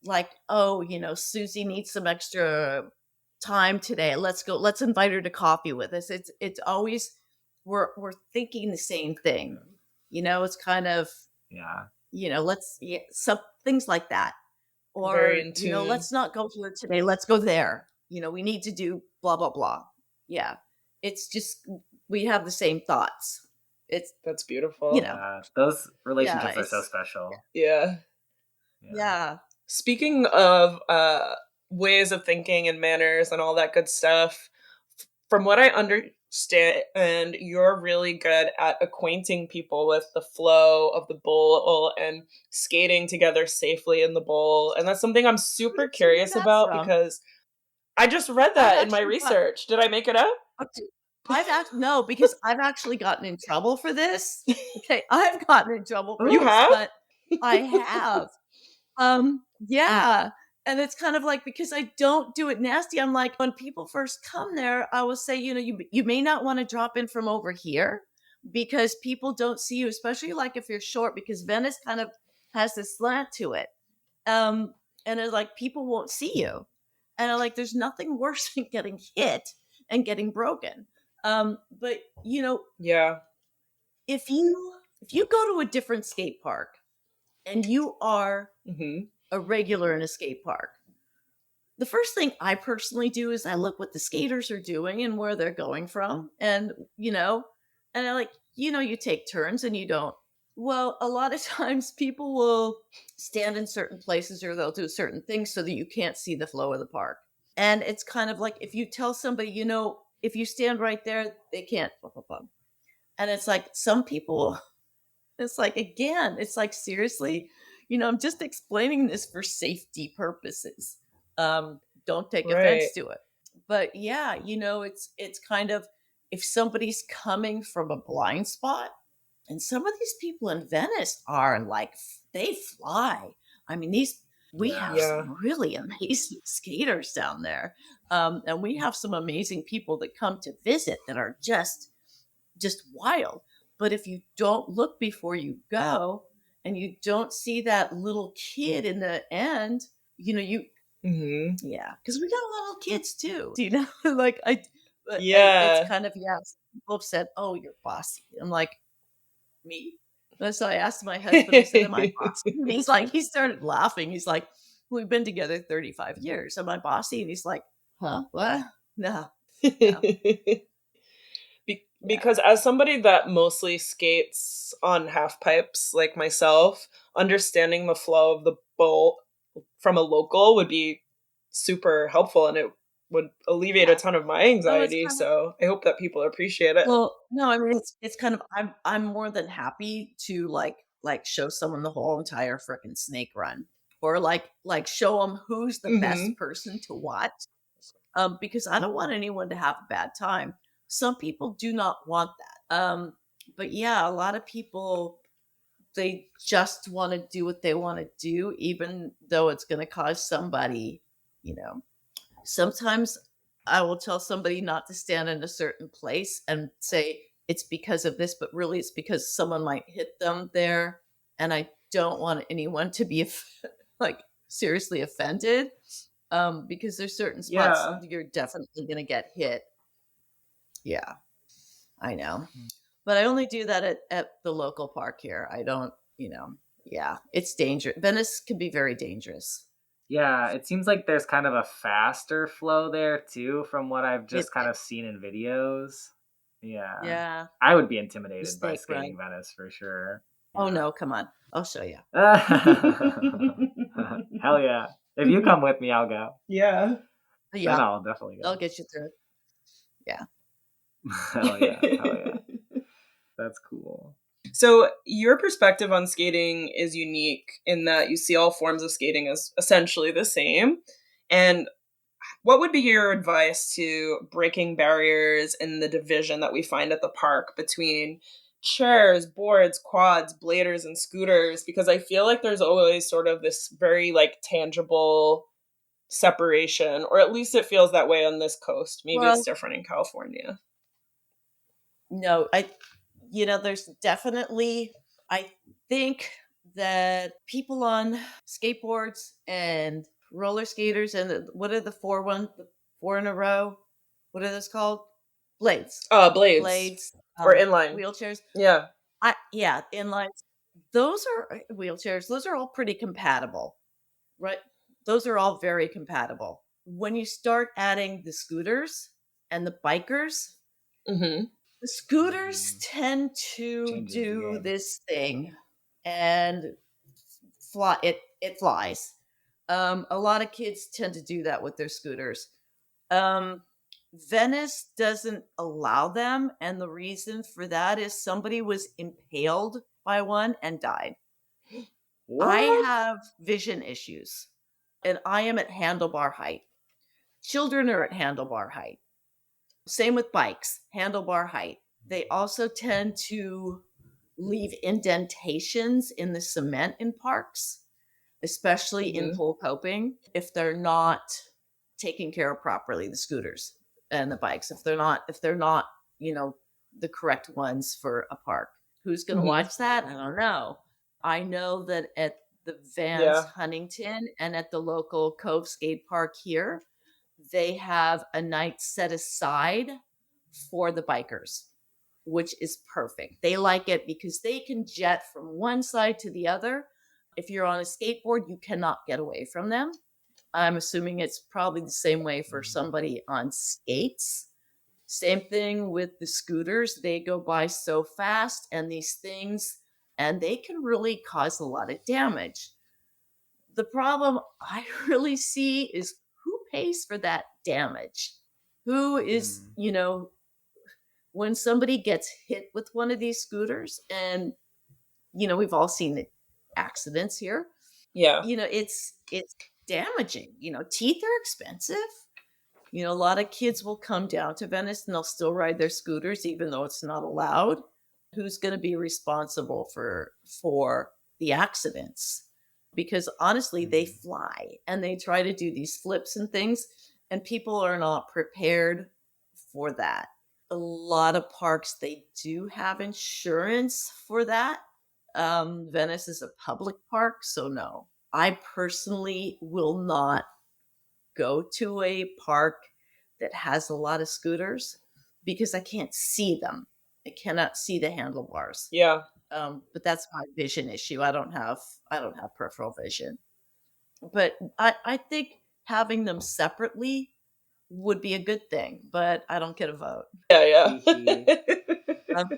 Speaker 3: like, oh, Susie needs some extra time today, let's invite her to coffee with us. It's always we're thinking the same thing. It's kind of,
Speaker 2: Yeah.
Speaker 3: some things like that.
Speaker 1: Very
Speaker 3: Or,
Speaker 1: in tune.
Speaker 3: let's not go here today, let's go there. We need to do blah blah blah. Yeah. It's just we have the same thoughts.
Speaker 1: That's beautiful.
Speaker 2: Yeah, those relationships are so
Speaker 3: it's
Speaker 2: special.
Speaker 1: Yeah.
Speaker 3: yeah.
Speaker 1: Speaking of ways of thinking and manners and all that good stuff, from what I understand, you're really good at acquainting people with the flow of the bowl and skating together safely in the bowl. And that's something I'm
Speaker 3: Where
Speaker 1: super
Speaker 3: did you hear
Speaker 1: curious
Speaker 3: that
Speaker 1: about
Speaker 3: from?
Speaker 1: because I just read
Speaker 3: I've
Speaker 1: that in my
Speaker 3: actually got
Speaker 1: research. Did I make it up?
Speaker 3: okay, no, because I've actually gotten in trouble for this. Okay, I've gotten in trouble for
Speaker 1: You
Speaker 3: this,
Speaker 1: have?
Speaker 3: but I have. Yeah. And it's kind of like, because I don't do it nasty, I'm like, when people first come there, I will say, you may not want to drop in from over here, because people don't see you, especially like if you're short, because Venice kind of has this slant to it. Um, and it's like people won't see you. And I'm like, there's nothing worse than getting hit and getting broken. But
Speaker 1: Yeah.
Speaker 3: if you go to a different skate park and you are
Speaker 1: Mm-hmm.
Speaker 3: a regular in a skate park, the first thing I personally do is I look what the skaters are doing and where they're going from. And, and I like, you take turns and you don't. Well, a lot of times people will stand in certain places or they'll do certain things so that you can't see the flow of the park. And it's kind of like if you tell somebody, if you stand right there, they can't. Blah, blah, blah. And it's like some people, it's like, again, it's like, seriously, I'm just explaining this for safety purposes. Don't take
Speaker 1: Right.
Speaker 3: offense to it. But yeah, it's kind of, if somebody's coming from a blind spot, and some of these people in Venice are like, they fly. I mean, we have
Speaker 1: Yeah.
Speaker 3: some really amazing skaters down there. And we have some amazing people that come to visit that are just wild. But if you don't look before you go, and you don't see that little kid in the end,
Speaker 1: Mm-hmm.
Speaker 3: yeah, because we got a lot of kids too, like it's
Speaker 1: Yeah.
Speaker 3: kind of, yeah, people have said, oh, you're bossy. I'm like, me? And so I asked my husband, I said, am I bossy? And he's like, he started laughing. He's like, we've been together 35 years. Am I bossy? And he's like, huh? What? No. No. Yeah.
Speaker 1: Because as somebody that mostly skates on half pipes like myself, understanding the flow of the bowl from a local would be super helpful and it would alleviate a
Speaker 3: Yeah.
Speaker 1: ton of my
Speaker 3: Oh, it's
Speaker 1: anxiety.
Speaker 3: kind of,
Speaker 1: So I hope that people appreciate it.
Speaker 3: well, no, I mean, it's kind of, I'm more than happy to show someone the whole entire freaking snake run, or like show them who's the
Speaker 1: Mm-hmm.
Speaker 3: best person to watch. Because I don't want anyone to have a bad time. Some people do not want that. But yeah, a lot of people, they just want to do what they want to do, even though it's going to cause somebody, you know. Sometimes I will tell somebody not to stand in a certain place and say it's because of this, but really it's because someone might hit them there. And I don't want anyone to be like seriously offended, because there's certain spots
Speaker 1: Yeah.
Speaker 3: you're definitely going to get hit. Yeah, I know. But I only do that at the local park here. I don't, yeah, it's dangerous. Venice can be very dangerous.
Speaker 2: Yeah, it seems like there's kind of a faster flow there too, from what I've
Speaker 3: It
Speaker 2: just kind of seen in videos. Yeah.
Speaker 3: Yeah,
Speaker 2: I would be
Speaker 3: the
Speaker 2: intimidated by
Speaker 3: snake run.
Speaker 2: skating Venice for sure.
Speaker 3: Oh,
Speaker 2: Yeah.
Speaker 3: no, come on. I'll show you.
Speaker 2: Hell yeah. If you come with me, I'll go.
Speaker 1: Yeah.
Speaker 2: Then
Speaker 3: Yeah,
Speaker 2: I'll definitely
Speaker 3: I'll
Speaker 2: go.
Speaker 3: get you through it. Yeah.
Speaker 2: Hell yeah. Hell yeah. That's cool.
Speaker 1: So, your perspective on skating is unique in that you see all forms of skating as essentially the same. And what would be your advice to breaking barriers in the division that we find at the park between chairs, boards, quads, bladers, and scooters? Because I feel like there's always sort of this very like tangible separation, or at least it feels that way on this coast. Maybe it's
Speaker 3: Well,
Speaker 1: different in California.
Speaker 3: no, there's definitely, I think that people on skateboards and roller skaters and what are the four in a row? What are those called? Blades.
Speaker 1: Blades
Speaker 3: Blades,
Speaker 1: or inline.
Speaker 3: wheelchairs.
Speaker 1: Yeah.
Speaker 3: Yeah, inlines. Those are wheelchairs. Those are all pretty compatible, right? Those are all very compatible. When you start adding the scooters and the bikers,
Speaker 1: Mm-hmm.
Speaker 3: the scooters tend to
Speaker 2: Changes the
Speaker 3: do
Speaker 2: game.
Speaker 3: this thing and it flies. A lot of kids tend to do that with their scooters. Um, Venice doesn't allow them, and the reason for that is somebody was impaled by one and died. I
Speaker 1: What?
Speaker 3: have vision issues, and I am at handlebar height. Children are at handlebar height. Same with bikes, handlebar height. They also tend to leave indentations in the cement in parks, especially in
Speaker 1: Mm-hmm.
Speaker 3: pool coping, if they're not taken care of properly, the scooters and the bikes, if they're not, you know, the correct ones for a park. Who's going to
Speaker 1: Mm-hmm.
Speaker 3: watch that? I don't know. I know that at the Vans
Speaker 1: Yeah.
Speaker 3: Huntington and at the local Cove Skate Park here, they have a night set aside for the bikers, which is perfect. They like it because they can jet from one side to the other. If you're on a skateboard, you cannot get away from them. I'm assuming it's probably the same way for somebody on skates. Same thing with the scooters. They go by so fast, and these things, and they can really cause a lot of damage. The problem I really see is who pays for that damage? Who is,
Speaker 2: Mm.
Speaker 3: when somebody gets hit with one of these scooters, and we've all seen the accidents here.
Speaker 1: Yeah.
Speaker 3: It's damaging. Teeth are expensive. A lot of kids will come down to Venice and they'll still ride their scooters even though it's not allowed. Who's going to be responsible for the accidents? Because honestly, they
Speaker 2: Mm.
Speaker 3: fly and they try to do these flips and things, and people are not prepared for that. A lot of parks, they do have insurance for that. Venice is a public park, so no. I personally will not go to a park that has a lot of scooters because I can't see them. I cannot see the handlebars.
Speaker 1: Yeah.
Speaker 3: But that's my vision issue. I don't have peripheral vision. But I think having them separately would be a good thing, but I don't get a vote.
Speaker 1: Yeah.
Speaker 2: Hee.
Speaker 1: Yeah.
Speaker 3: Um,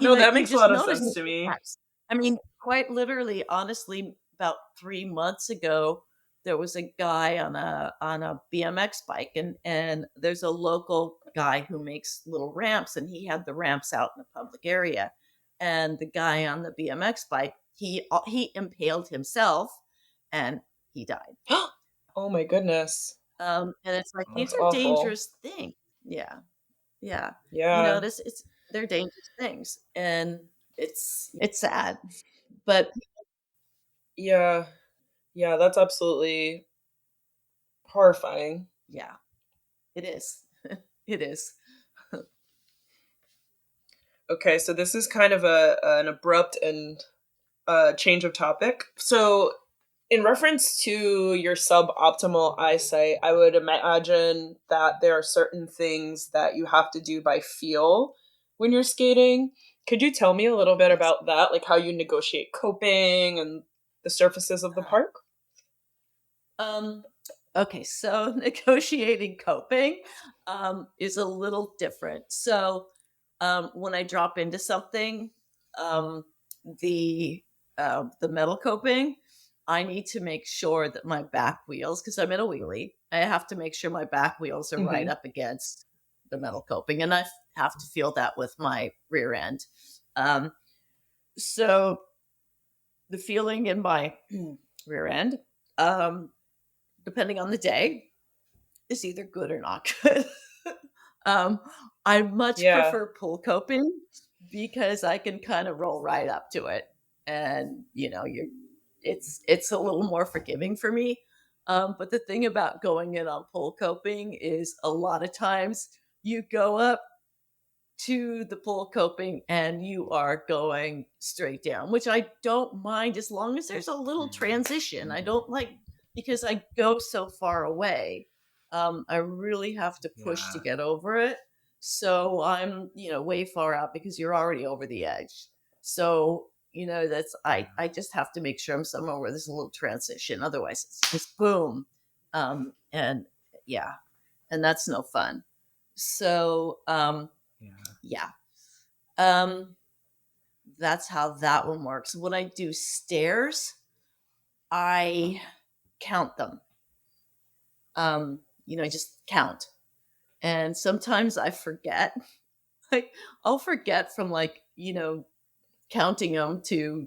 Speaker 1: No, that
Speaker 3: you
Speaker 1: makes a
Speaker 3: just
Speaker 1: lot of
Speaker 3: notice
Speaker 1: sense
Speaker 3: it
Speaker 1: to me.
Speaker 3: impacts. I mean, quite literally, honestly, about 3 months ago, there was a guy on a BMX bike, and there's a local guy who makes little ramps, and he had the ramps out in the public area, and the guy on the BMX bike, he impaled himself, and he died.
Speaker 1: Oh my goodness.
Speaker 3: And it's like
Speaker 2: Oh
Speaker 3: these
Speaker 1: That's
Speaker 2: my
Speaker 3: are
Speaker 2: gosh.
Speaker 1: awful.
Speaker 3: dangerous things. Yeah. Yeah.
Speaker 1: Yeah.
Speaker 3: This it's they're dangerous things, and it's sad. But
Speaker 1: Yeah. Yeah, that's absolutely horrifying.
Speaker 3: yeah, it is. It is.
Speaker 1: Okay, so this is kind of an abrupt and change of topic. So, in reference to your suboptimal eyesight, I would imagine that there are certain things that you have to do by feel when you're skating. Could you tell me a little bit
Speaker 3: Yes.
Speaker 1: about that, like how you negotiate coping and the surfaces of the
Speaker 3: Uh,
Speaker 1: park?
Speaker 3: Okay, so negotiating coping is a little different. So when I drop into something, um, the the metal coping, I need to make sure that my back wheels, because I'm in a wheelie, I have to make sure my back wheels are right
Speaker 1: Mhm.
Speaker 3: up against the metal coping, and I have to feel that with my rear end. Um, so the feeling in my rear end, um, depending on the day, is either good or not good. um, I much
Speaker 1: Yeah.
Speaker 3: prefer pull coping because I can kind of roll right up to it, and it's a little more forgiving for me. But the thing about going in on pull coping is a lot of times you go up to the pull coping and you are going straight down, which I don't mind as long as there's a little transition. I don't like because I go so far away. I really have to push to
Speaker 2: Yeah.
Speaker 3: get over it. So I'm, way far out because you're already over the edge. So, that's I just have to make sure I'm somewhere where there's a little transition. Otherwise it's just boom. And yeah, and that's no fun. So
Speaker 2: Yeah.
Speaker 3: yeah. Um, that's how that one works. When I do stairs, I count them. Just count. And sometimes I forget. Like I'll forget from counting them to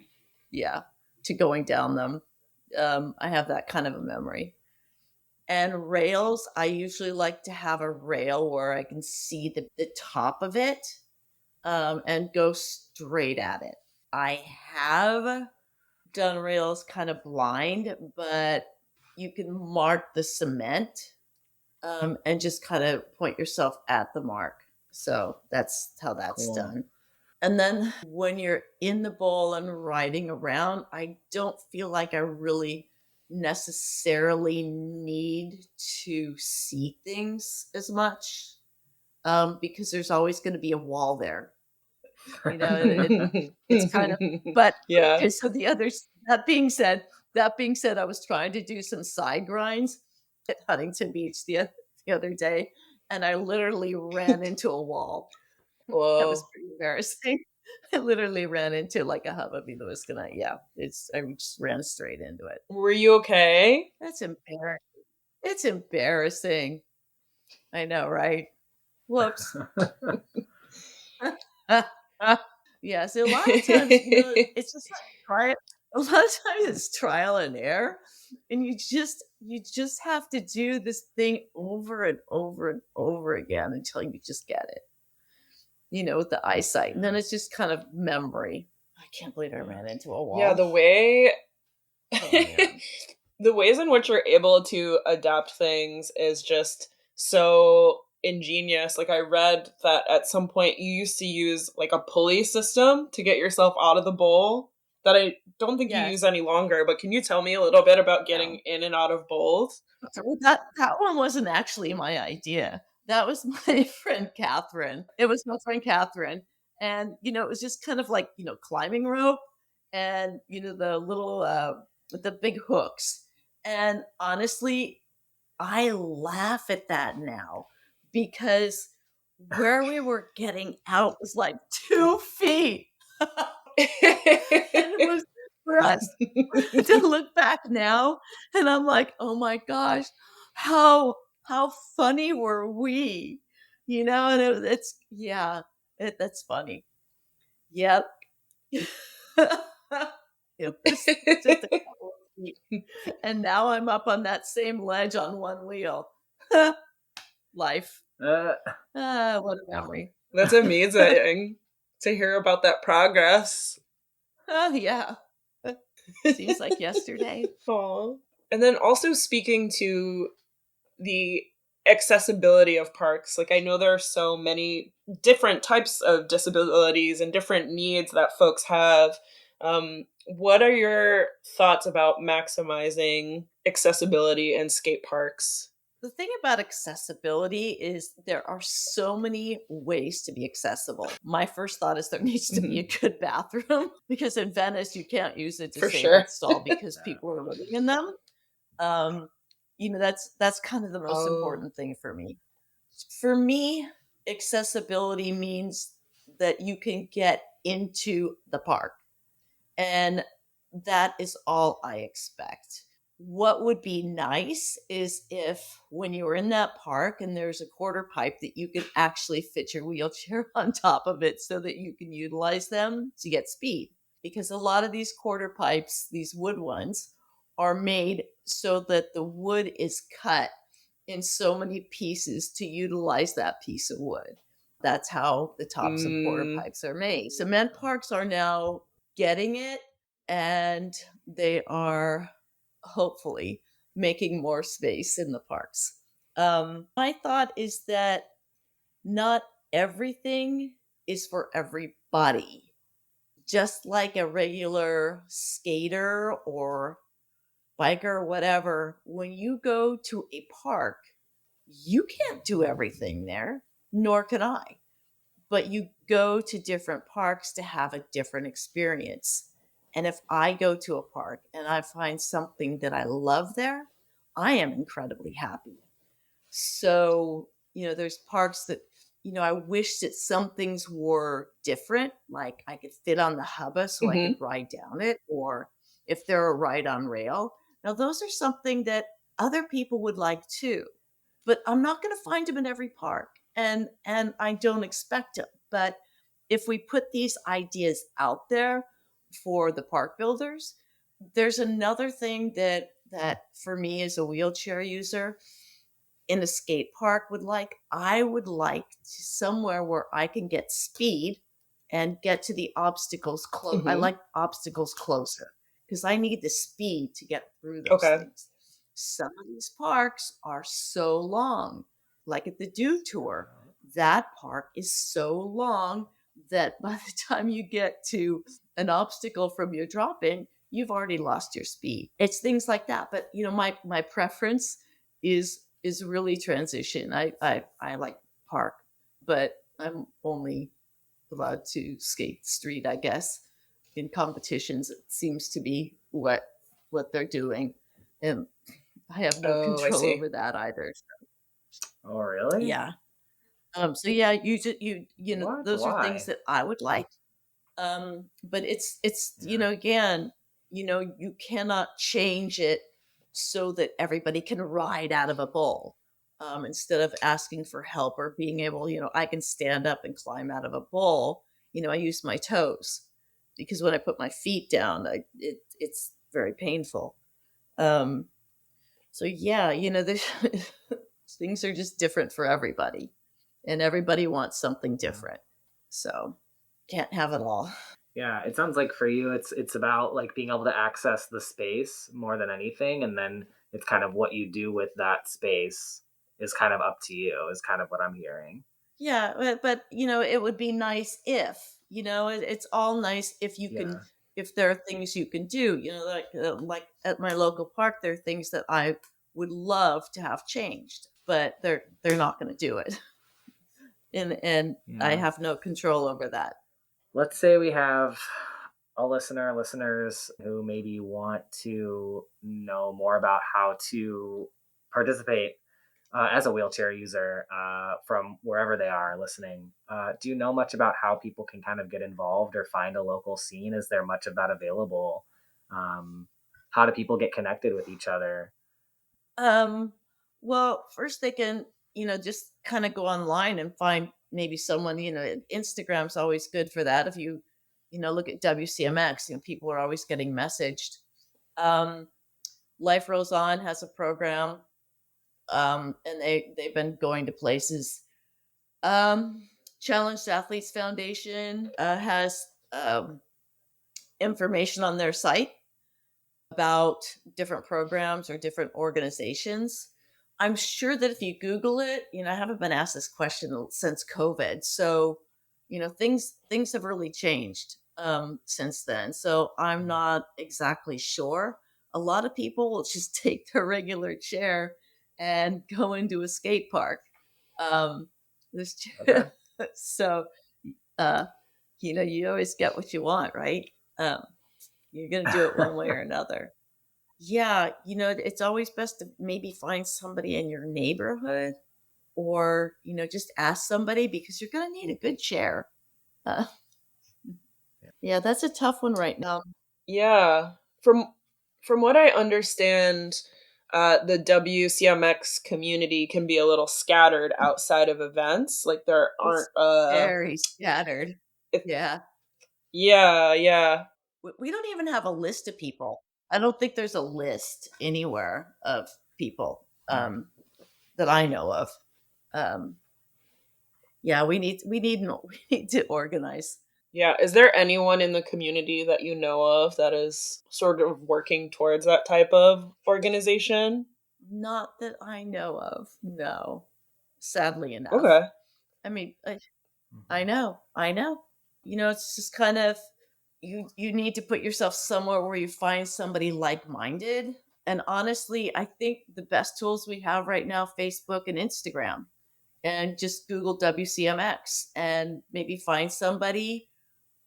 Speaker 3: yeah, to going down them. I have that kind of a memory. And rails, I usually like to have a rail where I can see the top of it and go straight at it. I have done rails kind of blind, but you can mark the cement and just kind of point yourself at the mark. So that's how that's
Speaker 2: Cool.
Speaker 3: done. And then when you're in the bowl and riding around, I don't feel like I really necessarily need to see things as much because there's always going to be a wall there. It's kind of, but
Speaker 1: Yeah.
Speaker 3: okay, so that being said, I was trying to do some side grinds at Huntington Beach the other day, and I literally ran into a wall. That was
Speaker 1: Whoa.
Speaker 3: pretty embarrassing. I literally ran into like a hubby that was gonna, yeah, I just ran straight into it.
Speaker 1: Were you okay?
Speaker 3: That's embarrassing. It's embarrassing. I know, right? Whoops. Yeah, so a lot of times, it's just like try it. A lot of times it's trial and error, and you just have to do this thing over and over and over again until you just get it. With the eyesight, and then
Speaker 2: Yeah.
Speaker 3: it's just kind of memory. I can't believe I
Speaker 2: Yeah.
Speaker 3: ran into a
Speaker 1: Yeah,
Speaker 3: wall.
Speaker 1: the way
Speaker 3: Oh man.
Speaker 1: the ways in which you're able to adapt things is just so ingenious. Like I read that at some point you used to use like a pulley system to get yourself out of the bowl that I don't think you use
Speaker 3: Yes.
Speaker 1: any longer, but can you tell me a little bit about
Speaker 3: Yeah.
Speaker 1: getting in and out of bowls?
Speaker 3: Well, that one wasn't actually my idea. That was my friend Catherine. It was my friend Catherine, and it was just kind of like climbing rope, and the little with the big hooks. And honestly, I laugh at that now because where we were getting out was like 2 feet. And it was for us to look back now, and I'm like, "Oh my gosh, how funny were we?" And it's yeah, that's funny. Yep. It was just a couple of feet, and now I'm up on that same ledge on one wheel. Life.
Speaker 2: Uh,
Speaker 3: What a memory.
Speaker 1: That's amazing to hear about that progress.
Speaker 3: Yeah. Seems like yesterday.
Speaker 1: Aw. And then also speaking to the accessibility of parks, like I know there are so many different types of disabilities and different needs that folks have. What are your thoughts about maximizing accessibility in skate parks?
Speaker 3: The thing about accessibility is there are so many ways to be accessible. My first thought is there needs to be a
Speaker 1: Mhm.
Speaker 3: good bathroom because in Venice you can't use a
Speaker 1: For sure.
Speaker 3: disabled stall because people are living in them. Um, That's kind of the most
Speaker 1: Oh.
Speaker 3: important thing for me. For me, accessibility means that you can get into the park. And that is all I expect. What would be nice is if when you're in that park and there's a quarter pipe that you can actually fit your wheelchair on top of it so that you can utilize them to get speed. Because a lot of these quarter pipes, these wood ones, are made so that the wood is cut in so many pieces to utilize that piece of wood. That's how the tops of quarter
Speaker 1: Mm.
Speaker 3: pipes are made. Cement parks are now getting it, and they are hopefully making more space in the parks. My thought is that not everything is for everybody. Just like a regular skater or biker or whatever, when you go to a park, you can't do everything there, nor can I. But you go to different parks to have a different experience. And if I go to a park and I find something that I love there, I am incredibly happy. So, there's parks that, I wish that some things were different, like I could fit on the hubba so I could
Speaker 1: Mhm.
Speaker 3: ride down it, or if they're a ride on rail. Now, those are something that other people would like too, but I'm not going to find them in every park, and I don't expect them. But if we put these ideas out there for the park builders, there's another thing that for me as a wheelchair user in a skate park I would like somewhere where I can get speed and get to the obstacles close. I
Speaker 1: Mhm.
Speaker 3: like obstacles closer because I need the speed to get through those
Speaker 1: Okay.
Speaker 3: things. Some of these parks are so long, like at the Dew Tour. That park is so long that by the time you get to an obstacle from your dropping, you've already lost your speed. It's things like that. But my preference is really transition. I like park, but I'm only allowed to skate street, I guess. In competitions, it seems to be what they're doing, and I have no
Speaker 1: Oh, I
Speaker 3: control
Speaker 1: see.
Speaker 3: over that either. So,
Speaker 2: Oh, really?
Speaker 3: yeah. So yeah,
Speaker 2: What?
Speaker 3: those are things
Speaker 2: Why?
Speaker 3: that I would like. But it's
Speaker 2: Yeah.
Speaker 3: again, you cannot change it so that everybody can ride out of a bowl. Instead of asking for help or being able, I can stand up and climb out of a bowl. I use my toes because when I put my feet down, it's very painful. Um, so yeah, there's things are just different for everybody, and everybody wants something
Speaker 2: Yeah.
Speaker 3: different. So can't have it all.
Speaker 2: Yeah, it sounds like for you it's about like being able to access the space more than anything, and then it's kind of what you do with that space is kind of up to you, is kind of what I'm hearing.
Speaker 3: Yeah, but it would be nice if, it's all nice if you can,
Speaker 2: Yeah.
Speaker 3: if there are things you can do, like at my local park, there are things that I would love to have changed, but they're not going to do it, and I
Speaker 2: Yeah.
Speaker 3: have no control over that.
Speaker 2: Let's say we have a listeners who maybe want to know more about how to participate as a wheelchair user from wherever they are listening. Do you know much about how people can kind of get involved or find a local scene? Is there much of that available? Um, how do people get connected with each other?
Speaker 3: Um, well, first they can, just kind of go online and find maybe someone, Instagram's always good for that. If you, look at WCMX, people are always getting messaged. Um, Life Rolls On has a program, and they've been going to places. Um, Challenged Athletes Foundation has information on their site about different programs or different organizations. I'm sure that if you Google it, I haven't been asked this question since COVID, so things have really changed since then. So I'm not exactly sure. A lot of people will just take their regular chair and go into a skate park. Um, this,
Speaker 2: Okay.
Speaker 3: so uh, you always get what you want, right? You're going to do it one way or another. Yeah, it's always best to maybe find somebody in your neighborhood or, just ask somebody because you're going to need a good chair. Uh, yeah, that's a tough one right now.
Speaker 1: Yeah. From what I understand, the WCMX community can be a little scattered outside of events. Like there
Speaker 3: It's
Speaker 1: aren't
Speaker 3: very scattered.
Speaker 1: it,
Speaker 3: Yeah.
Speaker 1: yeah, yeah.
Speaker 3: We don't even have a list of people. I don't think there's a list anywhere of people that I know of. Um, yeah, we need to organize.
Speaker 1: Yeah. Is there anyone in the community that you know of that is sort of working towards that type of organization?
Speaker 3: Not that I know of. No, sadly enough.
Speaker 1: Okay.
Speaker 3: I mean, I
Speaker 2: Mhm.
Speaker 3: know, I know. It's just kind of you need to put yourself somewhere where you find somebody like-minded. And honestly, I think the best tools we have right now, Facebook and Instagram, and just Google WCMX and maybe find somebody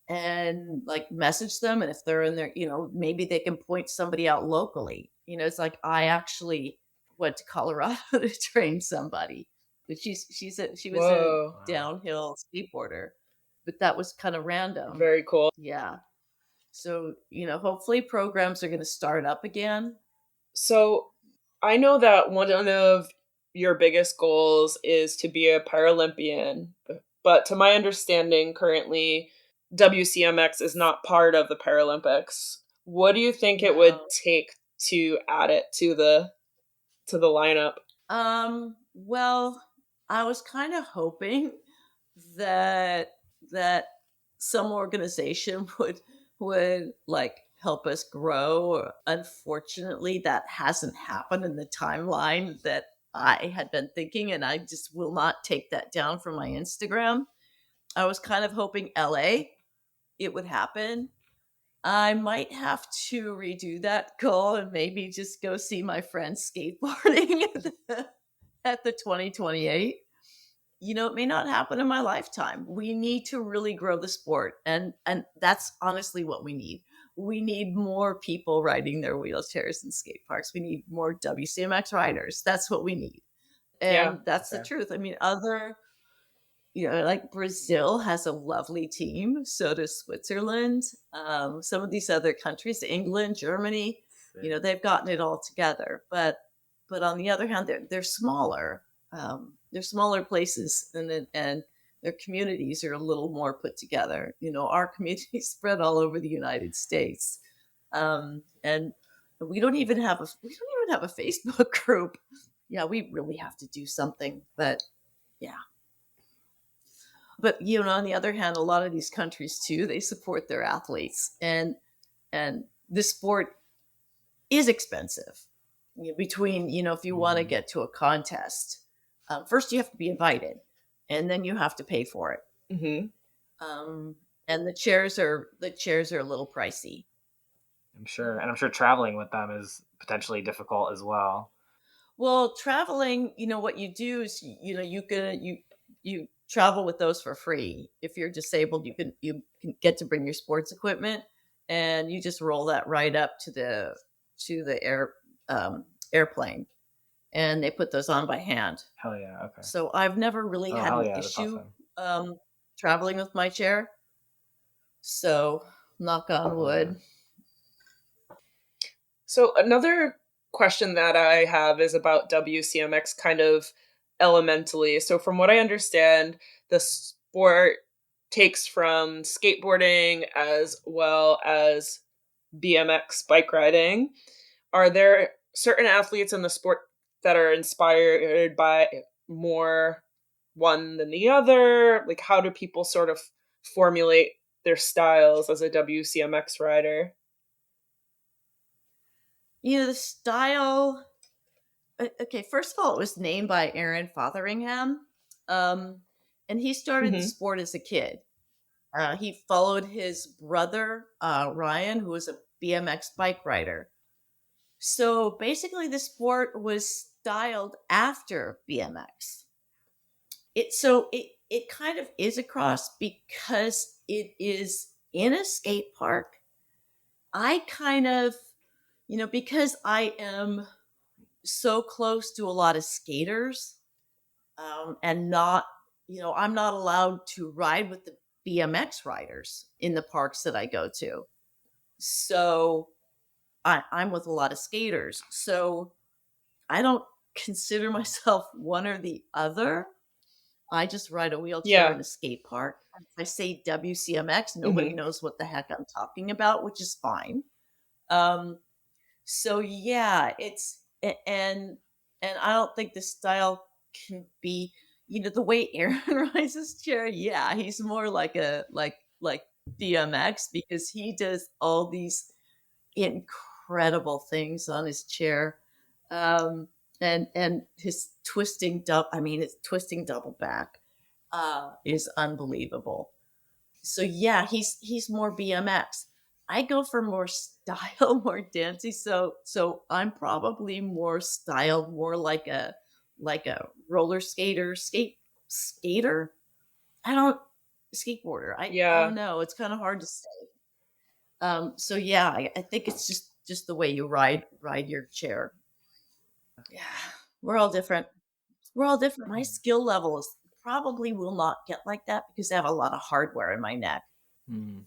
Speaker 3: and like message them. And if they're in there, maybe they can point somebody out locally. It's like I actually went to Colorado to train somebody, but she was a
Speaker 1: Whoa.
Speaker 2: Wow.
Speaker 3: downhill skateboarder, but that was kind of random.
Speaker 1: Very cool.
Speaker 3: Yeah. So, hopefully programs are going to start up again.
Speaker 1: So I know that one of your biggest goals is to be a Paralympian, but to my understanding, currently WCMX is not part of the Paralympics. What do you think it would
Speaker 3: No.
Speaker 1: take to add it to the lineup?
Speaker 3: Well, I was kind of hoping that that some organization would like help us grow. Unfortunately, that hasn't happened in the timeline that I had been thinking, and I just will not take that down from my Instagram. I was kind of hoping LA it would happen. I might have to redo that goal and maybe just go see my friends skateboarding at the 2028. It may not happen in my lifetime. We need to really grow the sport, and that's honestly what we need. We need more people riding their wheelchairs in skate parks. We need more WCMX riders. That's what we need.
Speaker 1: Yeah.
Speaker 3: And that's the
Speaker 2: Okay.
Speaker 3: truth. I mean, like Brazil has a lovely team. So does Switzerland. Some of these other countries, England, Germany,
Speaker 2: Sick.
Speaker 3: they've gotten it all together. But on the other hand, they're smaller. They're smaller places, and their communities are a little more put together. Our community is spread all over the United States, and we don't even have a Facebook group. Yeah, we really have to do something. But yeah. But on the other hand, a lot of these countries too, they support their athletes, and this sport is expensive. Between if you want to
Speaker 2: Mhm.
Speaker 3: get to a contest, first you have to be invited, and then you have to pay for it.
Speaker 1: Hmm.
Speaker 3: Um, and the chairs are a little pricey.
Speaker 2: I'm sure, and I'm sure traveling with them is potentially difficult as well.
Speaker 3: Well, traveling, what you do is you travel with those for free. If you're disabled, you can get to bring your sports equipment, and you just roll that right up to the airplane, and they put those on by hand.
Speaker 2: Hell yeah. Okay.
Speaker 3: So I've never really
Speaker 2: Oh
Speaker 3: had
Speaker 2: hell
Speaker 3: an
Speaker 2: yeah, that's
Speaker 3: issue
Speaker 2: awesome.
Speaker 3: traveling with my chair. So knock on
Speaker 2: Yeah.
Speaker 3: wood.
Speaker 1: So another question that I have is about WCMX kind of elementally. So from what I understand, the sport takes from skateboarding as well as BMX bike riding. Are there certain athletes in the sport that are inspired by more one than the other? Like how do people sort of formulate their styles as a WCMX rider?
Speaker 3: The style. Okay, first of all, it was named by Aaron Fotheringham, um, and he started the
Speaker 1: Hmm.
Speaker 3: sport as a kid. He followed his brother Ryan, who was a BMX bike rider. So basically, the sport was styled after BMX. It kind of is a cross because it is in a skate park. I kind of because I am so close to a lot of skaters, and not, I'm not allowed to ride with the BMX riders in the parks that I go to. So I'm with a lot of skaters. So I don't consider myself one or the other. I just ride a wheelchair
Speaker 1: Yeah.
Speaker 3: in a skate park. If I say WCMX, nobody
Speaker 1: Mhm.
Speaker 3: knows what the heck I'm talking about, which is fine. Um, so yeah, and I don't think the style can be, the way Aaron rides his chair. Yeah, he's more like a like DMX because he does all these incredible things on his chair. Um, and his his twisting double back is unbelievable. So yeah, he's more BMX. I go for more style, more dancey. So I'm probably more styled, more like a roller skater. I don't skateboarder. I don't
Speaker 1: Yeah.
Speaker 3: know. It's kind of hard to say. So yeah, I think it's just the way you ride your chair. Yeah, we're all different. We're all different. My skill level is probably will not get like that because I have a lot of hardware in my neck.
Speaker 2: Mm.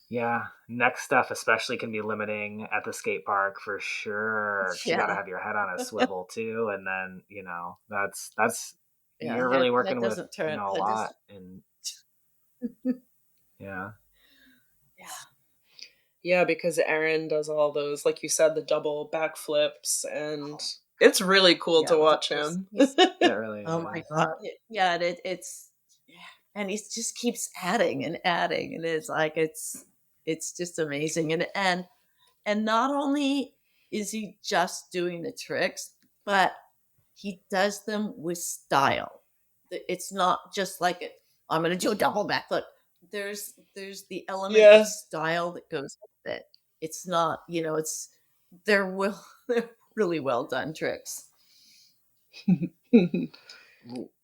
Speaker 2: Yeah, neck stuff especially can be limiting at the skate park for sure. 'Cause you got to
Speaker 3: Yeah,
Speaker 2: have your head on a swivel too, and then that's
Speaker 3: yeah.
Speaker 2: you're really
Speaker 3: Head
Speaker 2: working with
Speaker 3: doesn't turn.
Speaker 2: a
Speaker 3: Head
Speaker 2: lot,
Speaker 3: doesn't.
Speaker 2: and yeah.
Speaker 3: Yeah,
Speaker 1: Yeah, because Aaron does all those, like you said, the double backflips, and it's really cool
Speaker 3: yeah.
Speaker 1: to
Speaker 3: With all
Speaker 1: watch
Speaker 3: those,
Speaker 1: him.
Speaker 2: It really
Speaker 3: oh my
Speaker 2: is.
Speaker 3: god. Yeah, it's yeah, and he just keeps adding and adding, and it's just amazing. And not only is he just doing the tricks, but he does them with style. It's not just like I'm going to do a double backflip. There's the element of
Speaker 1: Yeah.
Speaker 3: style that goes with it. It's not, they're well they're really well done tricks.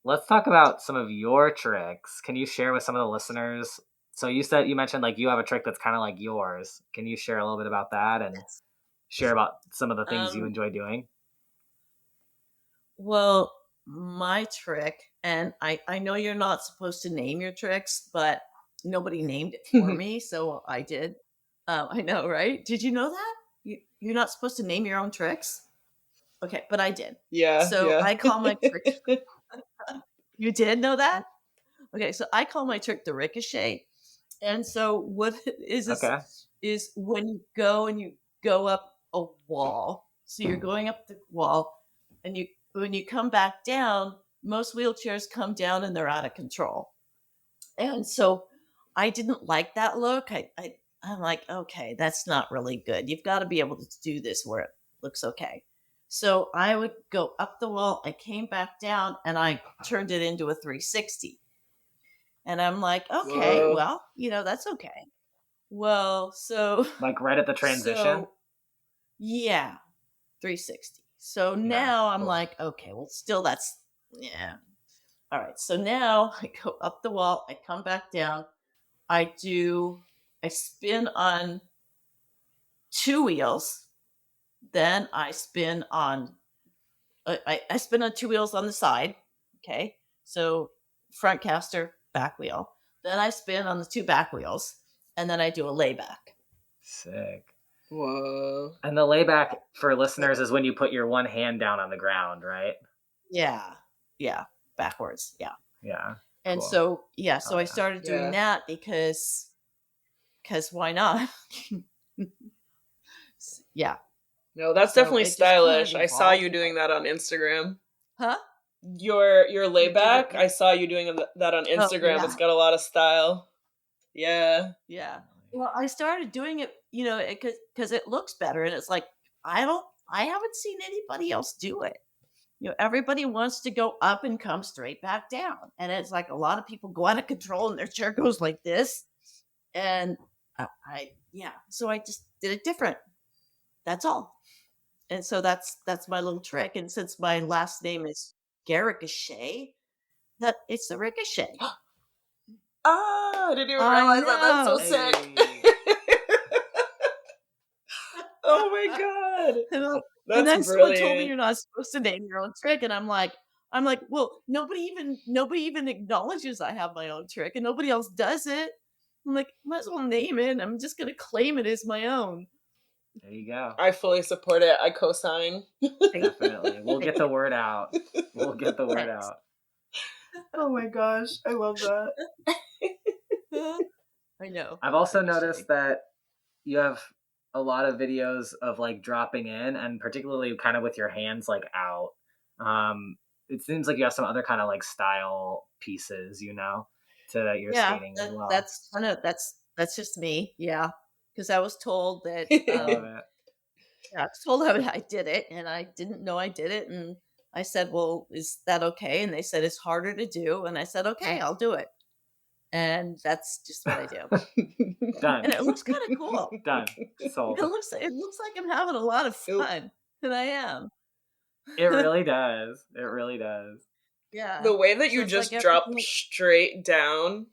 Speaker 2: Let's talk about some of your tricks. Can you share with some of the listeners? So you mentioned like you have a trick that's kind of like yours. Can you share a little bit about that and share about some of the things you
Speaker 3: Um,
Speaker 2: enjoy doing?
Speaker 3: well, my trick, and I know you're not supposed to name your tricks, but nobody named it for me, so I did. I know, right? Did you know that? You're not supposed to name your own tricks? Okay, but I did.
Speaker 1: Yeah,
Speaker 3: So
Speaker 1: yeah.
Speaker 3: I call my trick. You did know that? Okay, so I call my trick the ricochet. And so what it
Speaker 2: Okay.
Speaker 3: is when you go and you go up a wall. So you're going up the wall, and you when you come back down, most wheelchairs come down and they're out of control. And so I didn't like that look. I'm like, okay, that's not really good. You've got to be able to do this where it looks okay. So I would go up the wall, I came back down, and I turned it into a 360. And I'm like, okay,
Speaker 1: Whoa.
Speaker 3: well, that's okay. Well, so
Speaker 2: Like right at the transition?
Speaker 3: so yeah, 360. So
Speaker 2: Yeah,
Speaker 3: now I'm
Speaker 2: cool.
Speaker 3: like, okay, well, still that's yeah. All right. So now I go up the wall, I come back down, I spin on two wheels, then I spin on I spin on two wheels on the side. Okay. So front caster, back wheel. Then I spin on the two back wheels, and then I do a layback.
Speaker 2: Sick.
Speaker 1: Whoa.
Speaker 2: And the layback for listeners is when you put your one hand down on the ground, right?
Speaker 3: Yeah. Yeah. Backwards. Yeah.
Speaker 2: Yeah.
Speaker 3: And
Speaker 2: Cool.
Speaker 3: so yeah,
Speaker 2: Oh
Speaker 3: so I
Speaker 2: yeah.
Speaker 3: started doing
Speaker 1: Yeah.
Speaker 3: that because why not? Yeah.
Speaker 1: No, that's
Speaker 3: So
Speaker 1: definitely
Speaker 3: it just kind of
Speaker 1: stylish. I saw
Speaker 3: evolved.
Speaker 1: you doing that on Instagram.
Speaker 3: Huh?
Speaker 1: Your
Speaker 3: You did what?
Speaker 1: layback, I saw you doing that on
Speaker 3: Oh
Speaker 1: Instagram. It's
Speaker 3: yeah.
Speaker 1: got a lot of style. Yeah.
Speaker 3: Yeah. Well, I started doing it, because it looks better, and it's like I haven't seen anybody else do it. Everybody wants to go up and come straight back down, and it's like a lot of people go out of control, and their chair goes like this, and yeah, so I just did it different. That's all, and so that's my little trick. And since my last name is Garacochea, that it's the ricochet.
Speaker 1: Ah, I didn't even
Speaker 3: I
Speaker 1: realize that. That's so
Speaker 3: know.
Speaker 1: sick.
Speaker 2: Hey.
Speaker 3: And
Speaker 1: That's
Speaker 3: then someone told me
Speaker 1: brilliant.
Speaker 3: you're not supposed to name your own trick, and I'm like, well, nobody even acknowledges I have my own trick, and nobody else does it. I'm like, might as well name it. I'm just gonna claim it as my own.
Speaker 2: There you go.
Speaker 1: I fully support it. I co-sign.
Speaker 2: Definitely. We'll get the word out. We'll get the word
Speaker 3: Thanks.
Speaker 2: out.
Speaker 1: Oh my gosh, I love that.
Speaker 3: I know.
Speaker 2: I've also
Speaker 3: Ricochet.
Speaker 2: noticed that you have a lot of videos of like dropping in, and particularly kind of with your hands like out. It seems like you have some other kind of like style pieces, to your
Speaker 3: Yeah,
Speaker 2: skating as well.
Speaker 3: that's kind of that's just me. Yeah, because I was told that
Speaker 2: I love it.
Speaker 3: yeah, I was told I did it, and I didn't know I did it, and I said, "Well, is that okay?" And they said it's harder to do, and I said, "Okay, I'll do it." And that's just what I do,
Speaker 2: Done.
Speaker 3: and it looks kind of cool.
Speaker 2: Done. Sold.
Speaker 3: It looks like I'm having a lot of
Speaker 1: Oop.
Speaker 3: fun, and I am.
Speaker 2: It really does. It really does.
Speaker 3: Yeah.
Speaker 1: The way that
Speaker 3: So
Speaker 1: you
Speaker 3: it's like
Speaker 1: just drop
Speaker 3: everything.
Speaker 1: straight down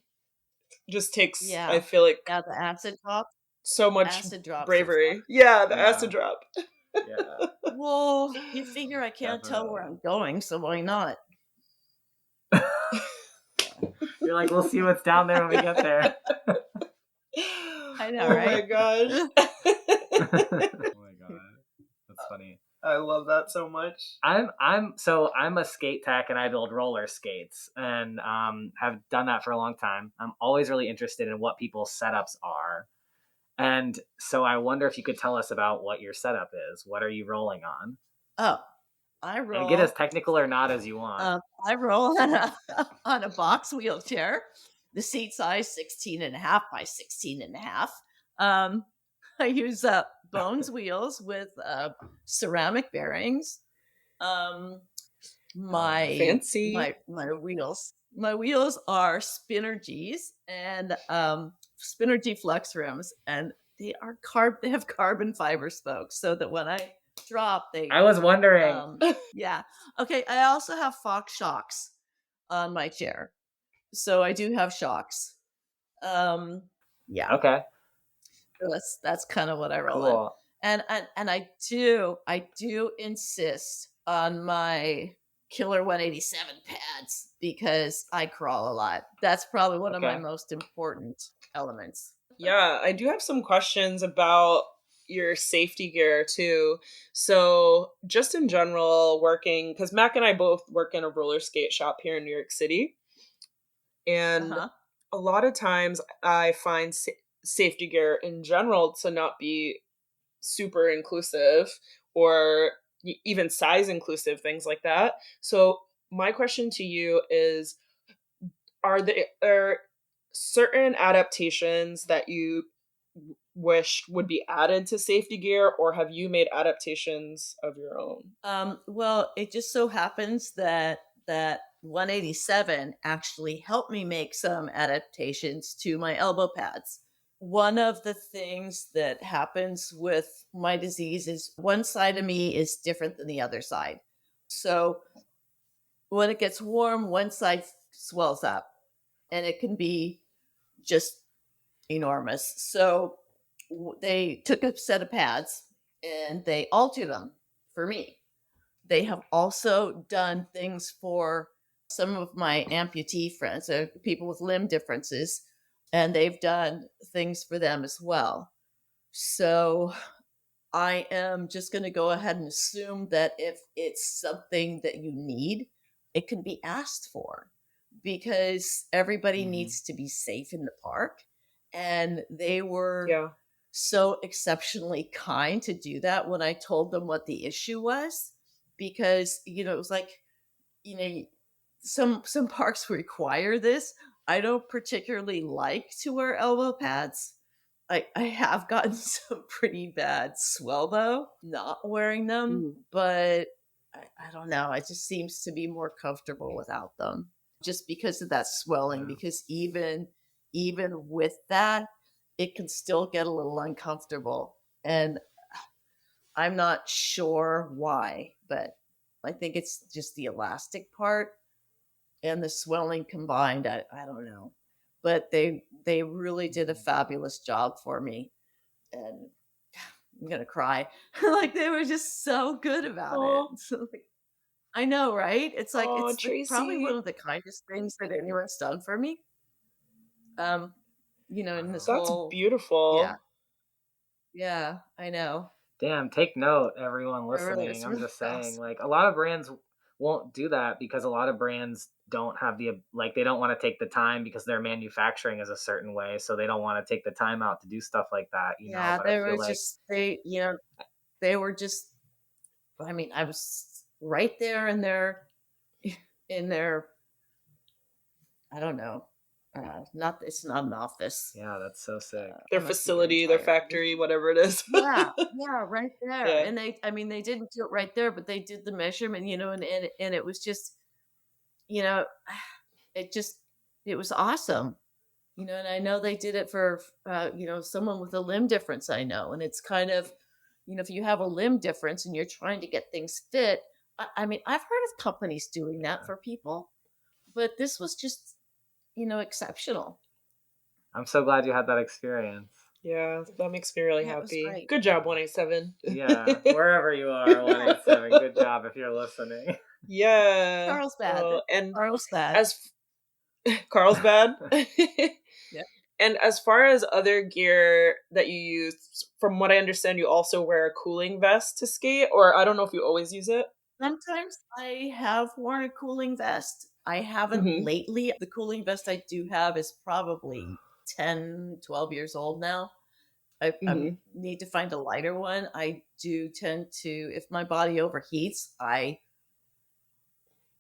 Speaker 1: just takes, I
Speaker 3: Yeah.
Speaker 1: feel like,
Speaker 3: Yeah. The
Speaker 1: so much
Speaker 3: acid drops are fun.
Speaker 1: bravery. Yeah, the
Speaker 2: Yeah.
Speaker 1: acid drop.
Speaker 2: Yeah.
Speaker 3: Well, you figure I can't tell where
Speaker 2: Definitely.
Speaker 3: I'm going, so why not?
Speaker 2: You're like, we'll see what's down there when we get there.
Speaker 3: I know,
Speaker 1: Oh my
Speaker 3: right?
Speaker 1: gosh.
Speaker 2: Oh my god. That's funny.
Speaker 1: I love that so much.
Speaker 2: I'm a skate tech and I build roller skates and have done that for a long time. I'm always really interested in what people's setups are. And so I wonder if you could tell us about what your setup is. What are you rolling on?
Speaker 3: Oh, I
Speaker 2: And get as
Speaker 3: roll.
Speaker 2: technical or not as you want.
Speaker 3: I roll on a box wheelchair. The seat size 16 and a half by 16 and a half. I use Bones wheels with ceramic bearings. Um, my
Speaker 1: Fancy.
Speaker 3: my wheels are Spinner G's and Spinner G flex rims, and they have carbon fiber spokes so that when I drop they
Speaker 2: I was wondering.
Speaker 3: yeah. Okay, I also have Fox shocks on my chair. So I do have shocks. Yeah.
Speaker 2: Okay,
Speaker 3: So that's kind of what I roll in.
Speaker 2: cool.
Speaker 3: And I do insist on my Killer 187 pads because I crawl a lot. That's probably one of my
Speaker 2: Okay.
Speaker 3: most important elements.
Speaker 1: Yeah, I do have some questions about your safety gear too. So, just in general, working, because Mac and I both work in a roller skate shop here in New York City. And
Speaker 3: Uh-huh.
Speaker 1: a lot of times I find safety gear in general to not be super inclusive or even size inclusive, things like that. So, my question to you is, are certain adaptations that you wish would be added to safety gear, or have you made adaptations of your own?
Speaker 3: Well, it just so happens that 187 actually helped me make some adaptations to my elbow pads. One of the things that happens with my disease is one side of me is different than the other side. So when it gets warm, one side swells up and it can be just enormous. So they took a set of pads and they altered them for me. They have also done things for some of my amputee friends, people with limb differences, and they've done things for them as well. So I am just going to go ahead and assume that if it's something that you need, it can be asked for because everybody
Speaker 2: Mhm.
Speaker 3: needs to be safe in the park. And they were
Speaker 1: Yeah.
Speaker 3: so exceptionally kind to do that when I told them what the issue was because it was like you know some parks require this. I don't particularly like to wear elbow pads. I have gotten some pretty bad swell though not wearing them,
Speaker 1: Ooh.
Speaker 3: but I don't know, it just seems to be more comfortable without them just because of that swelling,
Speaker 2: Yeah.
Speaker 3: because even with that it can still get a little uncomfortable, and I'm not sure why, but I think it's just the elastic part and the swelling combined. I don't know. But they really did a fabulous job for me. And I'm gonna cry. Like they were just so good about it.
Speaker 1: Oh,
Speaker 3: So like, I know, right? It's like
Speaker 1: oh,
Speaker 3: it's probably one
Speaker 1: Tracie.
Speaker 3: of the kindest things that anyone's done for me. Um, in this
Speaker 2: Wow.
Speaker 1: That's
Speaker 3: whole yeah,
Speaker 1: beautiful.
Speaker 3: yeah, I know.
Speaker 2: Damn, take note, everyone
Speaker 3: It's
Speaker 2: listening. I'm
Speaker 3: really
Speaker 2: just saying,
Speaker 3: awesome.
Speaker 2: like, a lot of brands won't do that because a lot of brands don't have like, they don't want to take the time because their manufacturing is a certain way. So they don't want to take the time out to do stuff like that, you know?
Speaker 3: Yeah,
Speaker 2: But I
Speaker 3: they
Speaker 2: feel
Speaker 3: were
Speaker 2: like,
Speaker 3: just they were just I mean, I was right there in their I don't know. Not it's not an office.
Speaker 2: yeah, that's so sick.
Speaker 1: Their
Speaker 3: That must be their
Speaker 1: facility, their
Speaker 3: entire
Speaker 1: factory, whatever it is.
Speaker 3: yeah, yeah, right there.
Speaker 1: Yeah.
Speaker 3: And I mean, they didn't do it right there, but they did the measurement, and it was just, you know, it just it was awesome. And I know they did it for someone with a limb difference I know, and it's kind of, if you have a limb difference and you're trying to get things fit, I mean, I've heard of companies doing that for people, but this was just, exceptional.
Speaker 2: I'm so glad you had that experience.
Speaker 1: Yeah, that makes me really
Speaker 3: Yeah, it was
Speaker 1: happy.
Speaker 3: great.
Speaker 1: Good job, 187.
Speaker 2: Yeah, wherever you are,
Speaker 3: Yeah,
Speaker 2: 187. Good job if you're listening.
Speaker 1: Yeah.
Speaker 3: Carlsbad.
Speaker 1: And
Speaker 3: Carlsbad.
Speaker 1: as Carlsbad.
Speaker 3: Yeah.
Speaker 1: And as far as other gear that you use, from what I understand, you also wear a cooling vest to skate, or I don't know if you always use it.
Speaker 3: Sometimes I have worn a cooling vest. I haven't
Speaker 1: Hmm.
Speaker 3: lately. The cooling vest I do have is probably 10, 12 years old now. I
Speaker 1: Hmm.
Speaker 3: need to find a lighter one. I do tend to, if my body overheats,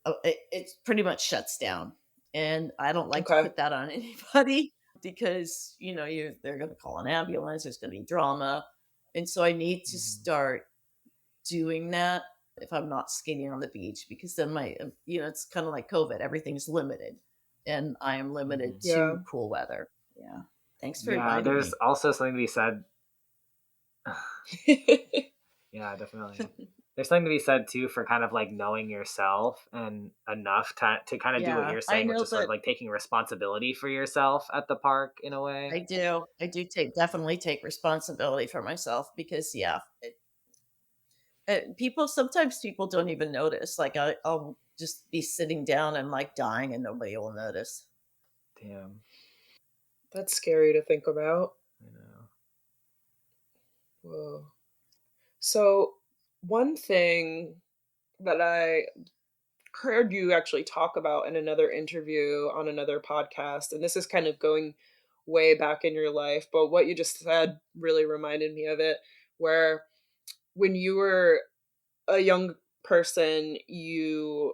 Speaker 3: it pretty much shuts down, and I don't like to
Speaker 1: Okay.
Speaker 3: put that on anybody because they're going to call an ambulance. There's going to be drama, and so I need to
Speaker 2: Mhm.
Speaker 3: start doing that if I'm not skating on the beach because then it's kind of like COVID. Everything's limited, and I am limited
Speaker 2: Mhm.
Speaker 3: to
Speaker 1: Yeah.
Speaker 3: cool weather. Yeah. Thanks for
Speaker 2: Yeah,
Speaker 3: reminding
Speaker 2: there's
Speaker 3: me.
Speaker 2: also something to be said. Yeah, definitely. There's something to be said too for kind of like knowing yourself and enough to kind of do what
Speaker 3: Yeah,
Speaker 2: you're
Speaker 3: I
Speaker 2: saying, which
Speaker 3: know
Speaker 2: is sort of
Speaker 3: that
Speaker 2: like taking responsibility for yourself at the park in a way.
Speaker 3: I do. I do definitely take responsibility for myself because yeah, sometimes people don't even notice. Like I'll just be sitting down and like dying and nobody will notice.
Speaker 2: Damn,
Speaker 1: That's scary to think about.
Speaker 2: I know.
Speaker 1: Whoa. So, one thing that I heard you actually talk about in another interview on another podcast, and this is kind of going way back in your life, but what you just said really reminded me of it, where when you were a young person, you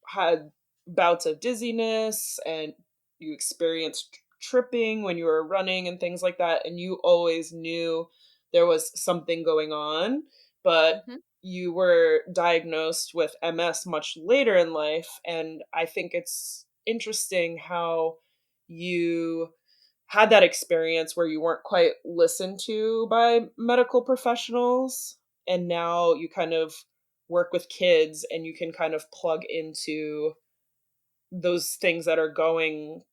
Speaker 1: had bouts of dizziness and you experienced tripping when you were running and things like that. And you always knew there was something going on, but
Speaker 3: Hmm.
Speaker 1: you were diagnosed with MS much later in life. And I think it's interesting how you had that experience where you weren't quite listened to by medical professionals, and now you kind of work with kids and you can kind of plug into those things that are going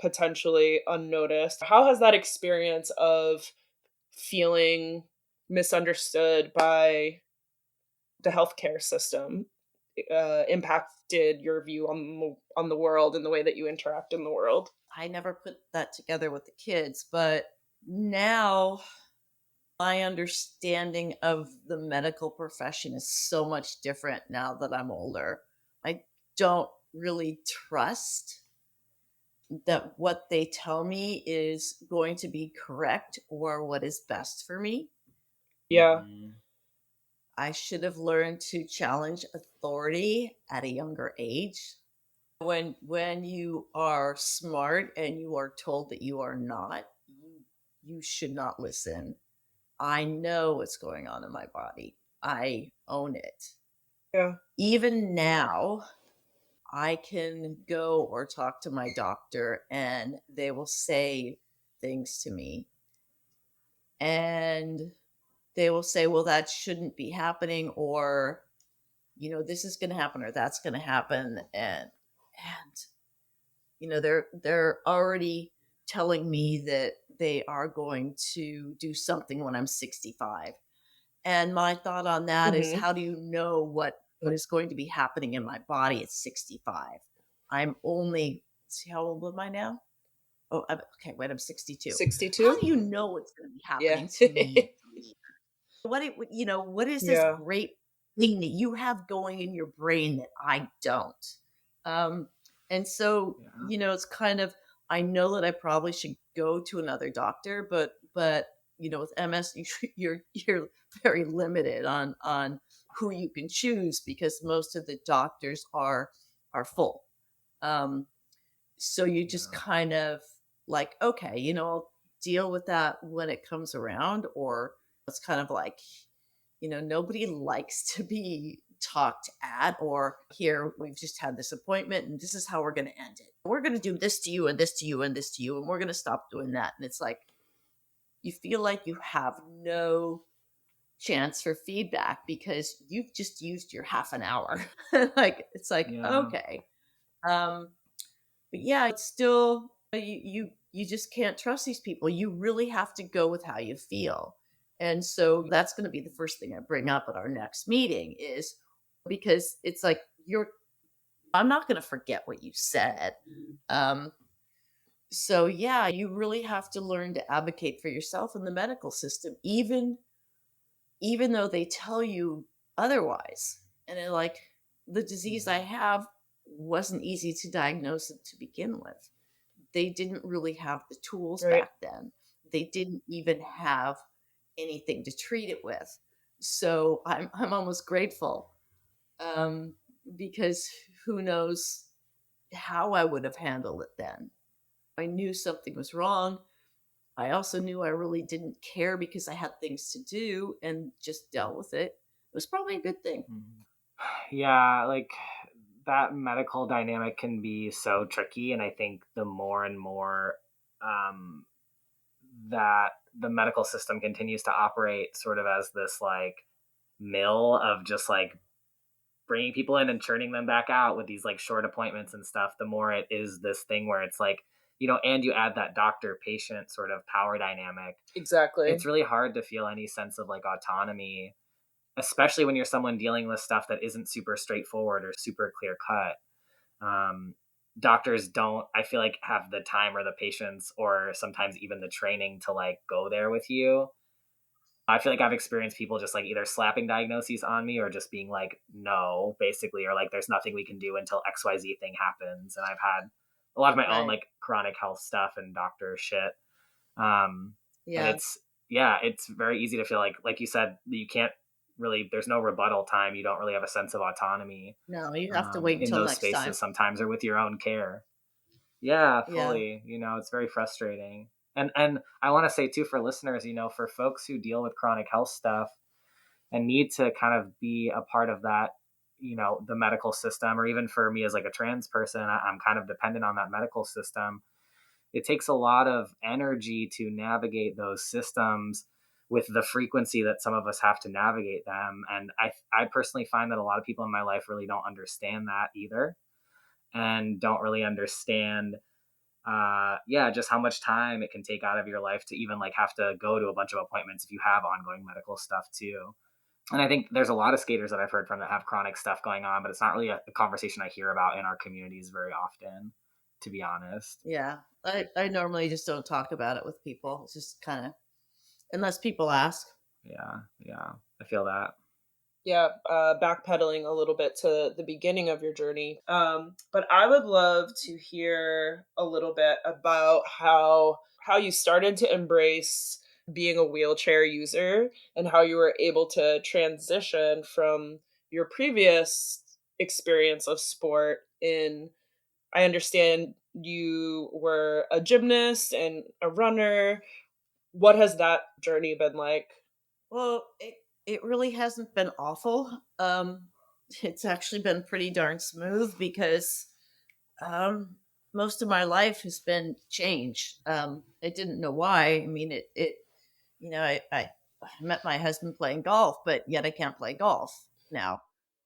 Speaker 1: potentially unnoticed. How has that experience of feeling misunderstood by the healthcare system impacted your view on the world and the way that you interact in the world?
Speaker 3: I never put that together with the kids, but now my understanding of the medical profession is so much different now that I'm older. I don't really trust that what they tell me is going to be correct or what is best for me.
Speaker 1: Yeah,
Speaker 2: Mhm.
Speaker 3: I should have learned to challenge authority at a younger age. When you are smart and you are told that you are not, you should not listen. I know what's going on in my body. I own it.
Speaker 1: yeah,
Speaker 3: Even now, I can go or talk to my doctor and they will say things to me and they will say, well, that shouldn't be happening, or, this is going to happen or that's going to happen. And, they're already telling me that they are going to do something when I'm 65. And my thought on that is,
Speaker 1: Mhm.
Speaker 3: how do you know what is going to be happening in my body at 65? I'm only, see, how old am I now? Oh, okay, wait, I'm 62. How
Speaker 1: 62?
Speaker 3: do you know what's going to be
Speaker 1: Yeah.
Speaker 3: happening to me? What is this
Speaker 1: Yeah.
Speaker 3: great thing that you have going in your brain that I don't? Um, and so,
Speaker 2: Yeah.
Speaker 3: it's kind of, I know that I probably should go to another doctor, but with MS, you're very limited on who you can choose because most of the doctors are full. Um, so you just
Speaker 2: Yeah.
Speaker 3: kind of like, okay, I'll deal with that when it comes around, or it's kind of like, nobody likes to be talked at, or here, we've just had this appointment and this is how we're going to end it. We're going to do this to you and this to you and this to you, and we're going to stop doing that. And it's like, you feel like you have no chance for feedback because you've just used your half an hour. Like, it's like,
Speaker 2: Yeah.
Speaker 3: okay. Um, but yeah, it's still, you just can't trust these people. You really have to go with how you feel. And so that's going to be the first thing I bring up at our next meeting, is because it's like, I'm not going to forget what you said. Um so yeah, you really have to learn to advocate for yourself in the medical system, even though they tell you otherwise. And they're like, the disease I
Speaker 2: Mhm.
Speaker 3: have wasn't easy to diagnose it to begin with. They didn't really have the tools
Speaker 1: Right.
Speaker 3: back then. They didn't even have anything to treat it with. So I'm almost grateful, um, because who knows how I would have handled it then. I knew something was wrong. I also knew I really didn't care because I had things to do and just dealt with it. It was probably a good thing.
Speaker 2: Mhm. Yeah, like that medical dynamic can be so tricky, and I think the more and more um, that the medical system continues to operate sort of as this like mill of just like bringing people in and churning them back out with these like short appointments and stuff, the more it is this thing where it's like, and you add that doctor patient sort of power dynamic,
Speaker 1: Exactly.
Speaker 2: it's really hard to feel any sense of like autonomy, especially when you're someone dealing with stuff that isn't super straightforward or super clear cut. Um, Doctors don't, I feel like, have the time or the patience or sometimes even the training to like go there with you. I feel like I've experienced people just like either slapping diagnoses on me or just being like, no, basically, or like, there's nothing we can do until XYZ thing happens. And I've had a lot of my own
Speaker 3: Right.
Speaker 2: like chronic health stuff and doctor shit. Um, and
Speaker 3: Yeah.
Speaker 2: yeah, it's very easy to feel like you said, you can't really, there's no rebuttal time. You don't really have a sense of autonomy
Speaker 3: No, you have to wait
Speaker 2: in
Speaker 3: until
Speaker 2: those
Speaker 3: next time.
Speaker 2: spaces sometimes or with your own care. Yeah,
Speaker 3: Yeah.
Speaker 2: fully. It's very frustrating. And I want to say too for listeners, for folks who deal with chronic health stuff and need to kind of be a part of that, the medical system, or even for me as like a trans person, I'm kind of dependent on that medical system. It takes a lot of energy to navigate those systems with the frequency that some of us have to navigate them. And I personally find that a lot of people in my life really don't understand that either, and don't really understand yeah, just how much time it can take out of your life to even like have to go to a bunch of appointments if you have ongoing medical stuff too. And I think there's a lot of skaters that I've heard from that have chronic stuff going on, but it's not really a conversation I hear about in our communities very often, to be honest.
Speaker 3: Yeah. I normally just don't talk about it with people. It's just kind of, unless people ask.
Speaker 2: Yeah, yeah, I feel that.
Speaker 1: Yeah, backpedaling a little bit to the beginning of your journey. But I would love to hear a little bit about how you started to embrace being a wheelchair user and how you were able to transition from your previous experience of sport in, I understand you were a gymnast and a runner. What has that journey been like?
Speaker 3: Well, it really hasn't been awful. It's actually been pretty darn smooth because um, most of my life has been change. I didn't know why. I mean, I met my husband playing golf, but yet I can't play golf now.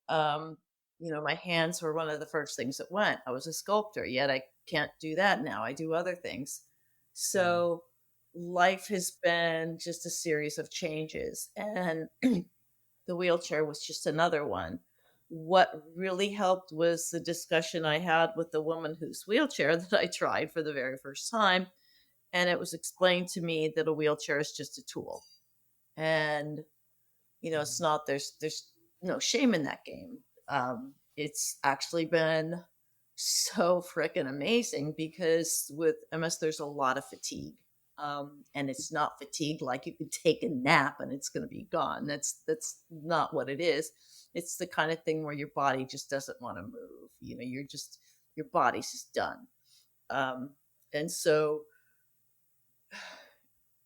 Speaker 3: Um, my hands were one of the first things that went. I was a sculptor, yet I can't do that now. I do other things.
Speaker 2: Mm.
Speaker 3: So life has been just a series of changes, and the wheelchair was just another one. What really helped was the discussion I had with the woman whose wheelchair that I tried for the very first time. And it was explained to me that a wheelchair is just a tool. And, it's not, there's no shame in that game. It's actually been so freaking amazing because with MS, there's a lot of fatigue. And it's not fatigue like you could take a nap and it's going to be gone. That's not what it is. It's the kind of thing where your body just doesn't want to move. Your body's just done. And so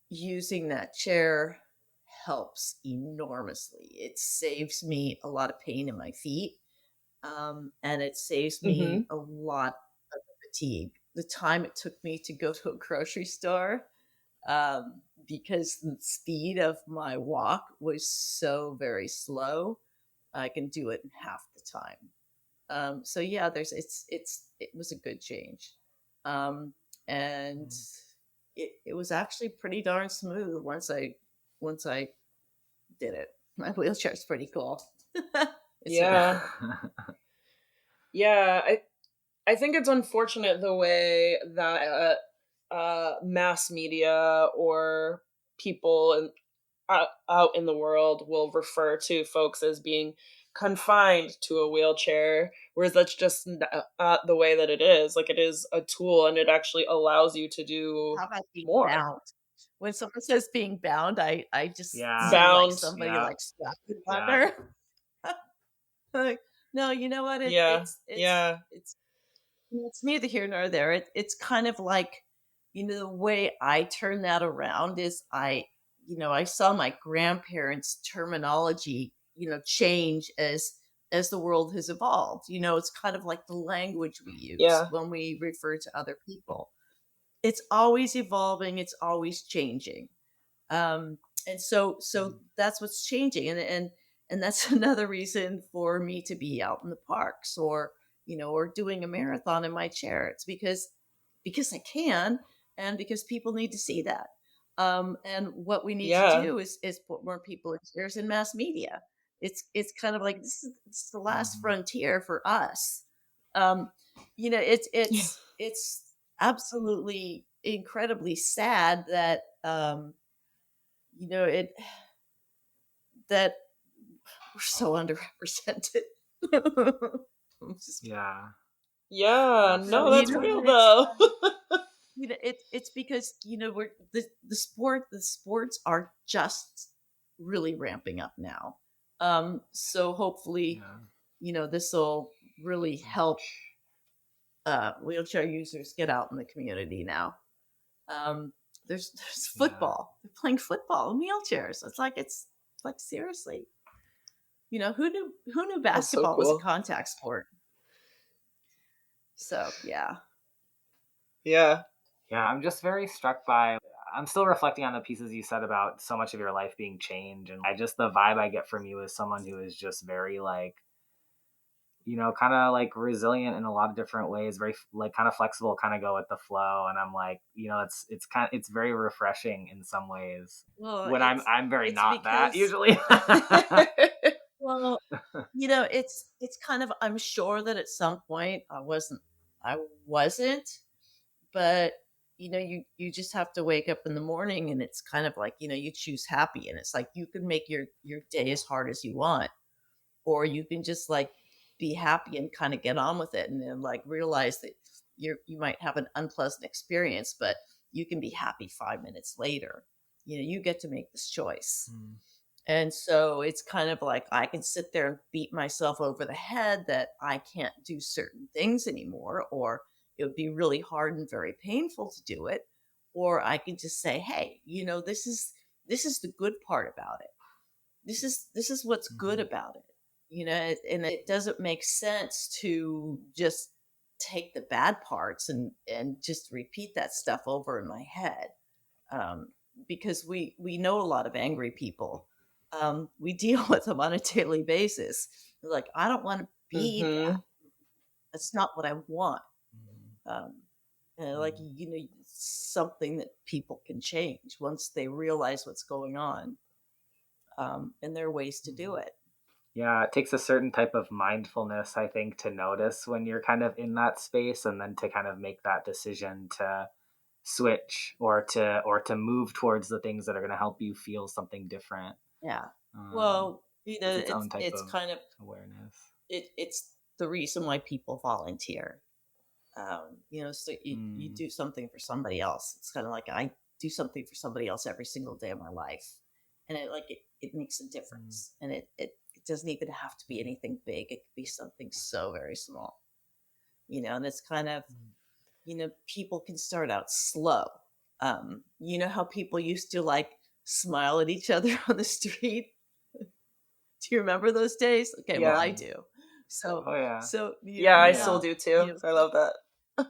Speaker 3: using that chair helps enormously. It saves me a lot of pain in my feet, and it saves me
Speaker 1: Mhm.
Speaker 3: a lot of fatigue. The time it took me to go to a grocery store, because the speed of my walk was so very slow, I can do it in half the time. So yeah, it was a good change, and it was actually pretty darn smooth once I did it. My wheelchair's pretty cool. It's really
Speaker 1: Yeah.
Speaker 3: cool.
Speaker 1: Yeah, I think it's unfortunate the way that mass media or people out in the world will refer to folks as being confined to a wheelchair, whereas that's just not the way that it is. Like, it is a tool, and it actually allows you to do
Speaker 3: How about being
Speaker 1: more.
Speaker 3: bound? When someone says being bound, I just
Speaker 2: Yeah.
Speaker 3: see like
Speaker 1: Bound.
Speaker 3: somebody
Speaker 2: Yeah.
Speaker 3: like strapped
Speaker 2: Yeah.
Speaker 3: under. Like, no, you know what?
Speaker 1: Yeah. Yeah.
Speaker 3: It's neither here nor there. It's kind of like, the way I turn that around is I saw my grandparents' terminology, change as the world has evolved. It's kind of like the language we use
Speaker 1: Yeah.
Speaker 3: when we refer to other people. It's always evolving, it's always changing. um and so that's what's changing, and that's another reason for me to be out in the parks, or doing a marathon in my chair. It's because I can, and because people need to see that. And what we need to
Speaker 1: Yeah.
Speaker 3: do is put more people in chairs in mass media. It's kind of like this is the last
Speaker 2: Mhm.
Speaker 3: frontier for us. It's absolutely incredibly sad that it that we're so underrepresented. It's just,
Speaker 2: Yeah.
Speaker 1: Yeah.
Speaker 3: no,
Speaker 1: No,
Speaker 2: Absolutely.
Speaker 1: that's real though.
Speaker 3: it's because we're the sports are just really ramping up now. So hopefully,
Speaker 2: Yeah.
Speaker 3: this will really help wheelchair users get out in the community now. Um, there's
Speaker 2: Yeah.
Speaker 3: football. They're playing football in wheelchairs. It's like seriously. Who knew
Speaker 1: That's so
Speaker 3: basketball was a
Speaker 1: cool.
Speaker 3: contact sport? So yeah.
Speaker 1: Yeah.
Speaker 2: Yeah. I'm just very struck by. I'm still reflecting on the pieces you said about so much of your life being changed, and the vibe I get from you is someone who is just very like, kind of like resilient in a lot of different ways, very like kind of flexible, kind of go with the flow. And I'm like, it's very refreshing in some ways
Speaker 3: Well,
Speaker 2: when I'm
Speaker 3: it's
Speaker 2: I'm very
Speaker 3: it's
Speaker 2: not that
Speaker 3: because
Speaker 2: usually.
Speaker 3: well, it's kind of, I'm sure that at some point I wasn't, but you just have to wake up in the morning, and it's kind of like, you choose happy, and it's like you can make your day as hard as you want, or you can just like be happy and kind of get on with it, and then like realize that you might have an unpleasant experience, but you can be happy 5 minutes later. You get to make this choice.
Speaker 2: Mm,
Speaker 3: And so it's kind of like I can sit there and beat myself over the head that I can't do certain things anymore, or it would be really hard and very painful to do it. Or I can just say, hey, this is the good part about it. This is what's good
Speaker 2: mhm,
Speaker 3: about it. And it doesn't make sense to just take the bad parts and just repeat that stuff over in my head. um, because we know a lot of angry people. We deal with them on a daily basis. They're like, I don't want to be that.
Speaker 1: Mhm.
Speaker 3: That's not what I want.
Speaker 2: mhm.
Speaker 3: Um, And like, something that people can change once they realize what's going on. And there are ways to do it.
Speaker 2: Yeah, it takes a certain type of mindfulness, I think, to notice when you're kind of in that space, and then to kind of make that decision to switch or to move towards the things that are going to help you feel something different.
Speaker 3: Yeah. Well,
Speaker 2: It's its own type
Speaker 3: it's
Speaker 2: of
Speaker 3: kind of
Speaker 2: awareness.
Speaker 3: it's the reason why people volunteer. So you do something for somebody else. It's kind of like I do something for somebody else every single day of my life, and it makes a difference. And it doesn't even have to be anything big. It could be something so very small, and it's kind of, people can start out slow. You know how people used to like smile at each other on the street? Do you remember those days? Okay, well, I do. So,
Speaker 2: Oh yeah.
Speaker 3: so
Speaker 1: I still do too. I love that.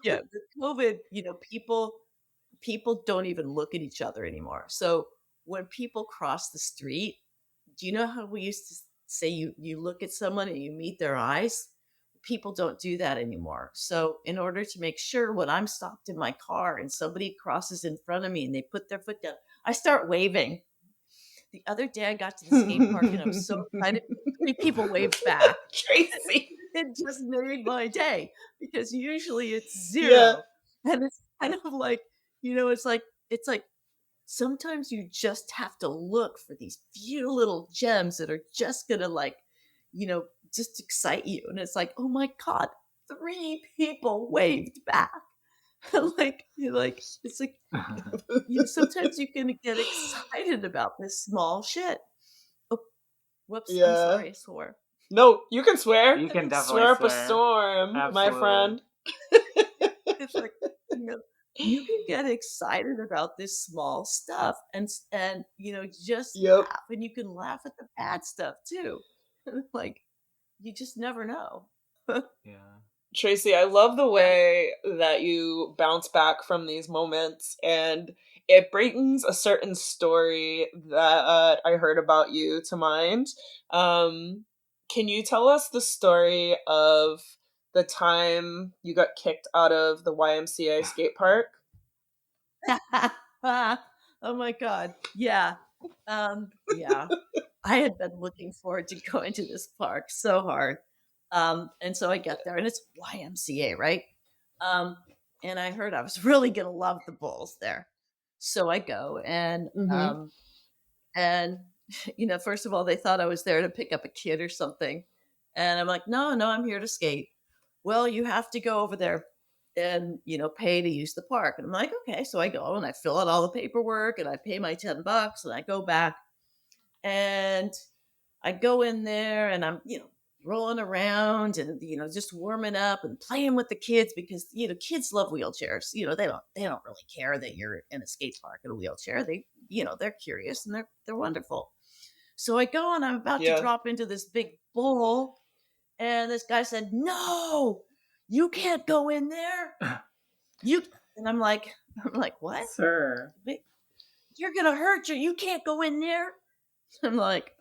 Speaker 3: yeah, with COVID, people don't even look at each other anymore. So when people cross the street, do you know how we used to say you look at someone and you meet their eyes? People don't do that anymore. So in order to make sure, when I'm stopped in my car and somebody crosses in front of me and they put their foot down, I start waving. The other day I got to the skate park and I was so excited. 3 people waved back.
Speaker 1: Tracie.
Speaker 3: It just made my day, because usually it's 0.
Speaker 1: Yeah.
Speaker 3: And it's kind of like, it's like sometimes you just have to look for these few little gems that are just gonna just excite you. And it's like, oh my God, 3 people waved back. It's like, sometimes you can get excited about this small shit. Oh, whoops, I'm sorry, I swore.
Speaker 1: No, you can swear.
Speaker 2: You can definitely
Speaker 1: swear up a storm,
Speaker 2: Absolutely.
Speaker 1: my friend.
Speaker 3: It's like, you can get excited about this small stuff and just laugh, and you can laugh at the bad stuff too. Like, you just never know.
Speaker 2: Yeah.
Speaker 1: Tracie, I love the way that you bounce back from these moments, and it brings a certain story that I heard about you to mind. Can you tell us the story of the time you got kicked out of the YMCA skate park?
Speaker 3: Oh my God. Yeah. Yeah. I had been looking forward to going to this park so hard. And so I get there and it's YMCA, right? And I heard I was really going to love the Bulls there. So I go and first of all, they thought I was there to pick up a kid or something. And I'm like, no, I'm here to skate. Well, you have to go over there and, pay to use the park. And I'm like, okay. So I go and I fill out all the paperwork and I pay my $10 and I go back and I go in there and I'm, rolling around and, just warming up and playing with the kids, because, kids love wheelchairs. They don't really care that you're in a skate park in a wheelchair. They, they're curious and they're wonderful. So I go and I'm about to drop into this big bowl. And this guy said, no, you can't go in there. And I'm like, what?
Speaker 2: Sir.
Speaker 3: You're going to hurt you. You can't go in there. I'm like,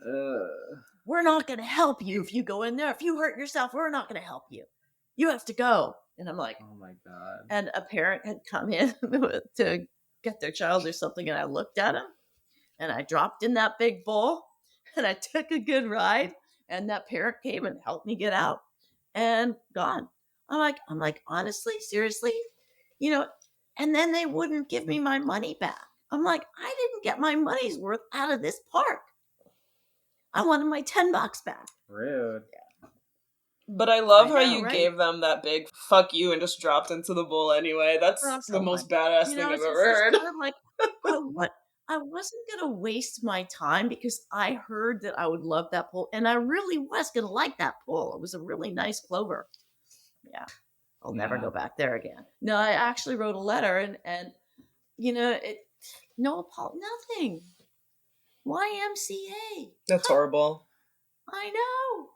Speaker 3: we're not going to help you if you go in there. If you hurt yourself, we're not going to help you. You have to go. And I'm like,
Speaker 2: oh my God.
Speaker 3: And a parent had come in to get their child or something. And I looked at him and I dropped in that big bowl and I took a good ride. And that parent came and helped me get out and gone. I'm like, honestly, seriously, and then they wouldn't give me my money back. I'm like, I didn't get my money's worth out of this park. I wanted my $10 back.
Speaker 2: Rude.
Speaker 1: Yeah. But I love how you gave them that big fuck you and just dropped into the bowl anyway. That's the most badass thing I've ever heard.
Speaker 3: Kind of like, I wasn't going to waste my time, because I heard that I would love that pool. And I really was going to like that pool. It was a really nice clover. Yeah. I'll never go back there again. No, I actually wrote a letter and nothing. YMCA.
Speaker 1: That's horrible.
Speaker 3: I know.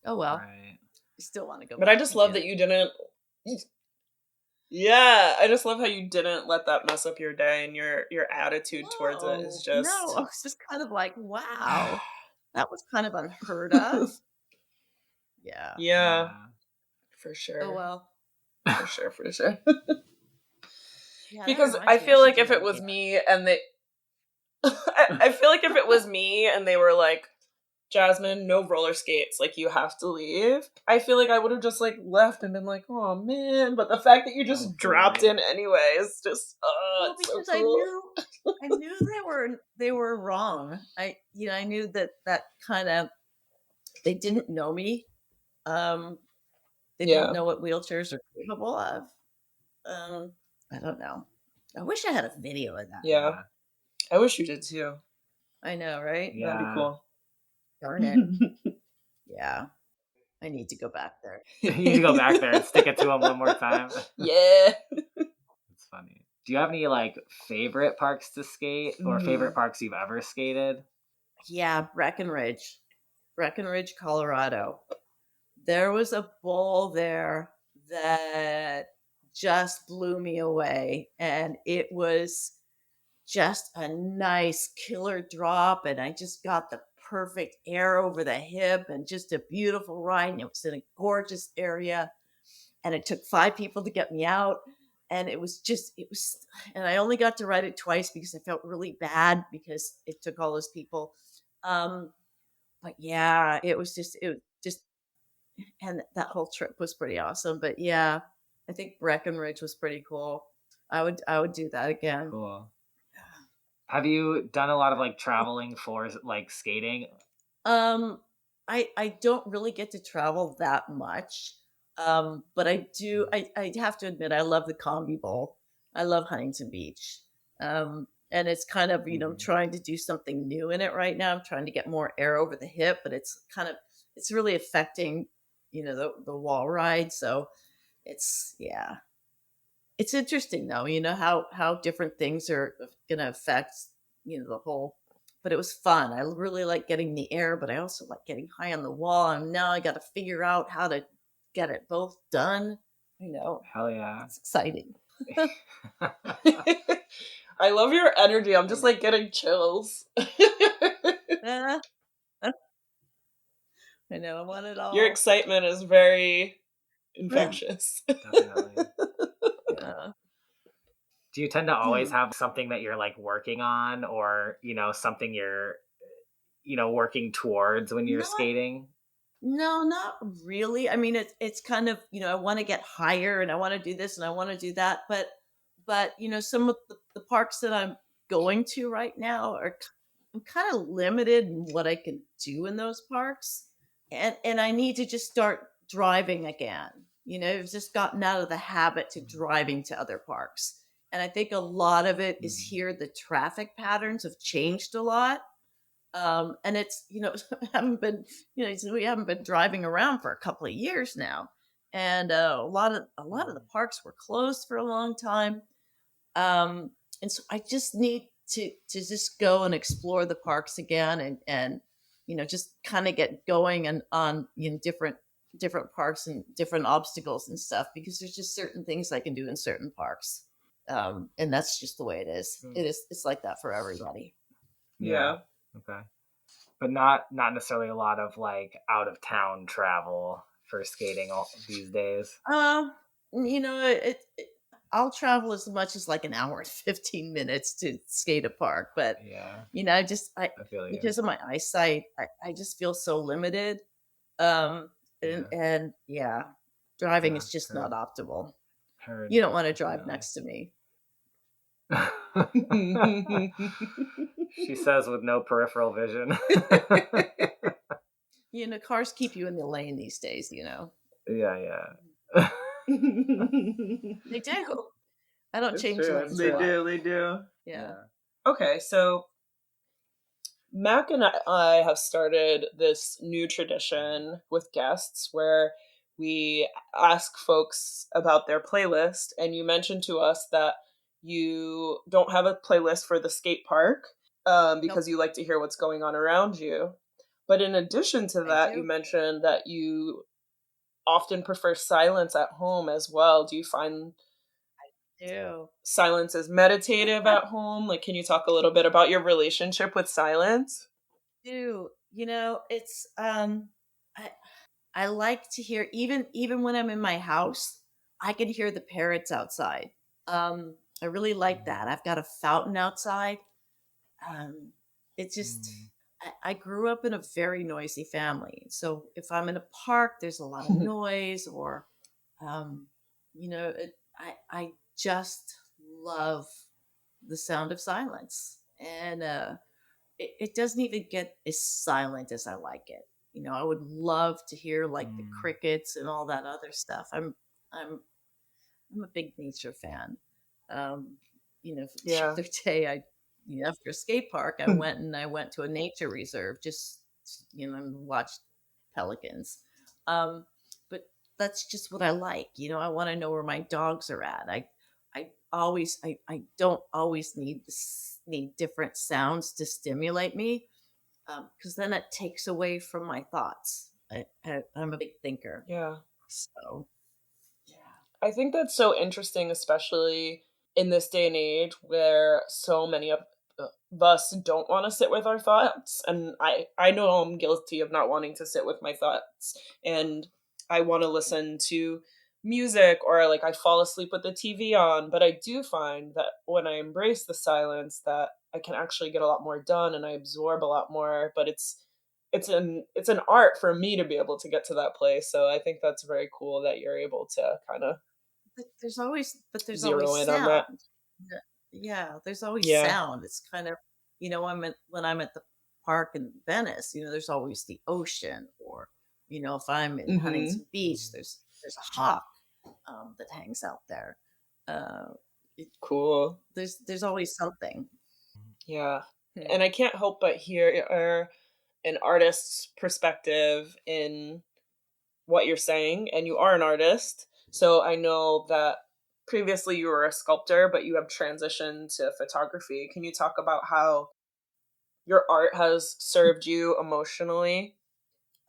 Speaker 3: Oh well.
Speaker 2: Right.
Speaker 3: I still want to go
Speaker 1: but
Speaker 3: back.
Speaker 1: I just love that you didn't. Yeah, I just love how you didn't let that mess up your day, and your attitude towards it is just.
Speaker 3: No, I was just kind of like, wow, that was kind of unheard of. Yeah.
Speaker 1: Yeah. For sure.
Speaker 3: Oh well.
Speaker 1: For sure.
Speaker 3: Yeah, that
Speaker 1: Because
Speaker 3: reminds
Speaker 1: I
Speaker 3: me, I
Speaker 1: feel
Speaker 3: should
Speaker 1: like
Speaker 3: do
Speaker 1: if
Speaker 3: that
Speaker 1: it was
Speaker 3: again.
Speaker 1: me and they, I feel like if it was me and they were like, Jasmine, no roller skates, like you have to leave, I feel like I would have just like left and been like, oh man. But the fact that you just dropped in anyway is just,
Speaker 3: Well,
Speaker 1: it's so
Speaker 3: because
Speaker 1: cool.
Speaker 3: I knew they were wrong. I knew that kind of they didn't know me. Um, they didn't
Speaker 1: Yeah,
Speaker 3: know what wheelchairs are capable of. I don't know. I wish I had a video of that.
Speaker 1: yeah. I wish you did too.
Speaker 3: I know, right?
Speaker 1: That'd be cool.
Speaker 3: Darn it. Yeah, I need to go back there.
Speaker 2: You need to go back there and stick it to them one more time.
Speaker 1: Yeah.
Speaker 2: It's funny. Do you have any like favorite parks to skate or favorite parks you've ever skated?
Speaker 3: Yeah, Breckenridge, Colorado. There was a bowl there that just blew me away, and it was just a nice killer drop, and I just got the perfect air over the hip and just a beautiful ride, and it was in a gorgeous area, and it took 5 people to get me out, and it was and I only got to ride it twice because I felt really bad because it took all those people. Um, but yeah, it was just and that whole trip was pretty awesome. But yeah, I think Breckenridge was pretty cool. I would do that again.
Speaker 2: Cool. Have you done a lot of like traveling for like skating?
Speaker 3: Um, I don't really get to travel that much. But I do. I have to admit, I love the Combi Bowl. I love Huntington Beach. And it's kind of trying to do something new in it right now. I'm trying to get more air over the hip, but it's really affecting the wall ride. So yeah. It's interesting though, how different things are going to affect, the whole. But it was fun. I really like getting the air, but I also like getting high on the wall. And now I got to figure out how to get it both done.
Speaker 2: Hell yeah.
Speaker 3: It's exciting.
Speaker 1: I love your energy. I'm just like getting chills.
Speaker 3: Ah, I know. I want it all.
Speaker 1: Your excitement is very
Speaker 3: Yeah.
Speaker 1: infectious.
Speaker 2: Definitely.
Speaker 3: Yeah.
Speaker 2: Do you tend to always have something that you're like working on or, something you're, working towards when you're
Speaker 3: Not
Speaker 2: skating?
Speaker 3: No, not really. I mean, it's kind of, I want to get higher and I want to do this and I want to do that, but some of the parks that I'm going to right now I'm kind of limited in what I can do in those parks, and I need to just start driving again. I've just gotten out of the habit to driving to other parks, and I think a lot of it is here. The traffic patterns have changed a lot, and it's haven't been we haven't been driving around for a couple of years now, and a lot of the parks were closed for a long time, and so I just need to just go and explore the parks again, and just kind of get going and on different parks and different obstacles and stuff, because there's just certain things I can do in certain parks, and that's just the way it is. It's like that for everybody.
Speaker 1: Yeah.
Speaker 2: Okay. But not necessarily a lot of like out of town travel for skating these days.
Speaker 3: I'll travel as much as like an hour and 15 minutes to skate a park, but
Speaker 2: Yeah.
Speaker 3: I
Speaker 2: feel you.
Speaker 3: because of my eyesight, I just feel so limited. Um, and yeah, driving is just not optimal.
Speaker 2: Heard.
Speaker 3: You don't want to drive next to me.
Speaker 2: She says with no peripheral vision.
Speaker 3: Cars keep you in the lane these days,
Speaker 2: Yeah.
Speaker 3: They do. I don't change lanes.
Speaker 1: They do.
Speaker 3: Yeah.
Speaker 1: Okay, so Mac and I have started this new tradition with guests where we ask folks about their playlist, and you mentioned to us that you don't have a playlist for the skate park because you like to hear what's going on around you. But in addition to that, you mentioned that you often prefer silence at home as well. Do you find silence is meditative at home? Like, can you talk a little bit about your relationship with silence?
Speaker 3: It's I like to hear, even when I'm in my house, I can hear the parrots outside. I really like that. I've got a fountain outside. Um, it just, I grew up in a very noisy family. So if I'm in a park, there's a lot of noise, or, um, I just love the sound of silence. And it doesn't even get as silent as I like it. I would love to hear like the crickets and all that other stuff. I'm I'm a big nature fan. Um, the
Speaker 1: Yeah.
Speaker 3: other day, after a skate park, I went to a nature reserve just and watched pelicans. Um, but that's just what I like. I want to know where my dogs are at. I don't always need different sounds to stimulate me, because then it takes away from my thoughts. I'm a big thinker,
Speaker 1: Yeah.
Speaker 3: so yeah.
Speaker 1: I think that's so interesting, especially in this day and age where so many of us don't want to sit with our thoughts. And I know I'm guilty of not wanting to sit with my thoughts. And I want to listen to music, or like I fall asleep with the TV on. But I do find that when I embrace the silence, that I can actually get a lot more done and I absorb a lot more. But it's an art for me to be able to get to that place. So I think that's very cool that you're able to kind of
Speaker 3: There's
Speaker 1: zero
Speaker 3: always
Speaker 1: in on that.
Speaker 3: sound. Yeah, there's always
Speaker 1: Yeah.
Speaker 3: sound. It's kind of, when I'm at the park in Venice, there's always the ocean, or if I'm in
Speaker 1: Mhm.
Speaker 3: Huntington Beach, there's a hawk that hangs out there. Uh, it,
Speaker 1: Cool.
Speaker 3: there's always something.
Speaker 1: Yeah.
Speaker 3: Hmm.
Speaker 1: And I can't help but hear an artist's perspective in what you're saying, and you are an artist. So I know that previously you were a sculptor, but you have transitioned to photography. Can you talk about how your art has served you emotionally?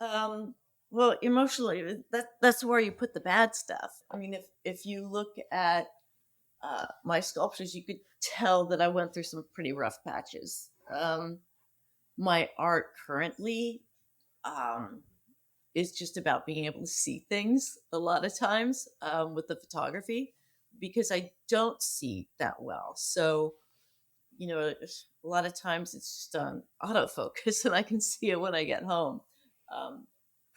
Speaker 3: Um, well, emotionally, that's where you put the bad stuff. I mean, if you look at my sculptures, you could tell that I went through some pretty rough patches. My art currently um, is just about being able to see things a lot of times, with the photography, because I don't see that well. So, a lot of times it's just on autofocus and I can see it when I get home. Um,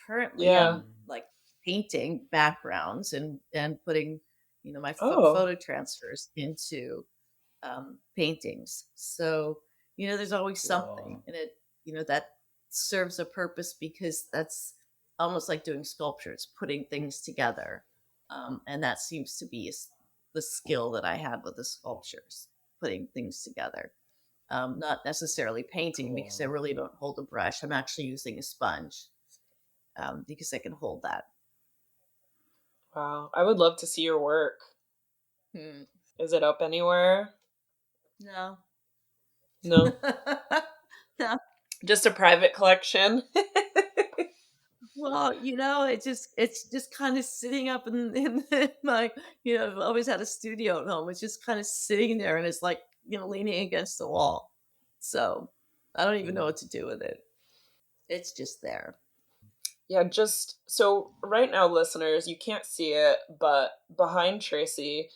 Speaker 3: Currently,
Speaker 1: Yeah.
Speaker 3: I'm like painting backgrounds and putting, my
Speaker 1: Oh,
Speaker 3: photo transfers into paintings. So, there's always something, and that serves a purpose, because that's almost like doing sculptures, putting things together. And that seems to be the skill that I had with the sculptures, putting things together. Not necessarily painting, because I really don't hold a brush. I'm actually using a sponge, because I can hold that.
Speaker 1: wow. I would love to see your work.
Speaker 3: Hmm.
Speaker 1: Is it up anywhere?
Speaker 3: No.
Speaker 1: No.
Speaker 3: No.
Speaker 1: Just a private collection?
Speaker 3: Well, it's just kind of sitting up in my, I've always had a studio at home. It's just kind of sitting there, and it's like, leaning against the wall. So I don't even know what to do with it. It's just there.
Speaker 1: Yeah, just so right now, listeners, you can't see it, but behind Tracie,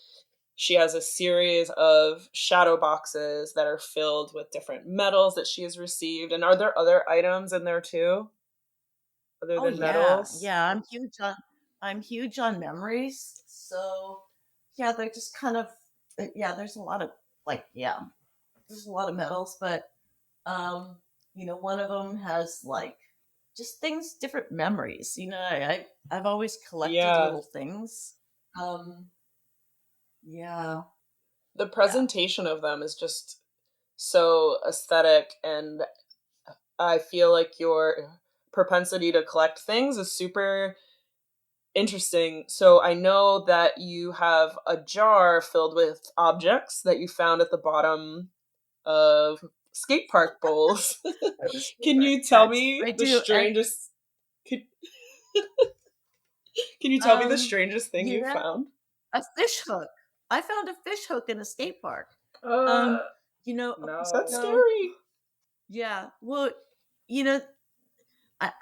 Speaker 1: she has a series of shadow boxes that are filled with different medals that she has received. And are there other items in there too, other
Speaker 3: Oh
Speaker 1: than
Speaker 3: yeah,
Speaker 1: medals?
Speaker 3: yeah. I'm huge on memories. So yeah, they're just kind of yeah. There's a lot of like yeah, there's a lot of medals, but um, one of them has like just things, different memories. I've always collected
Speaker 1: Yeah.
Speaker 3: little things. Um, yeah,
Speaker 1: The
Speaker 3: yeah.
Speaker 1: presentation of them is just so aesthetic, and I feel like your propensity to collect things is super interesting. So I know that you have a jar filled with objects that you found at the bottom of skate park bowls.
Speaker 3: Those
Speaker 1: Can
Speaker 3: paper
Speaker 1: you tell
Speaker 3: cuts.
Speaker 1: me
Speaker 3: I
Speaker 1: the
Speaker 3: do.
Speaker 1: strangest can, can you tell me the
Speaker 3: Um,
Speaker 1: strangest thing you
Speaker 3: yeah,
Speaker 1: found?
Speaker 3: a fish hook. I found a fish hook in a skate park.
Speaker 1: Uh
Speaker 3: Um, you know,
Speaker 1: that's
Speaker 2: No.
Speaker 3: so
Speaker 1: scary.
Speaker 3: yeah. Well, you know,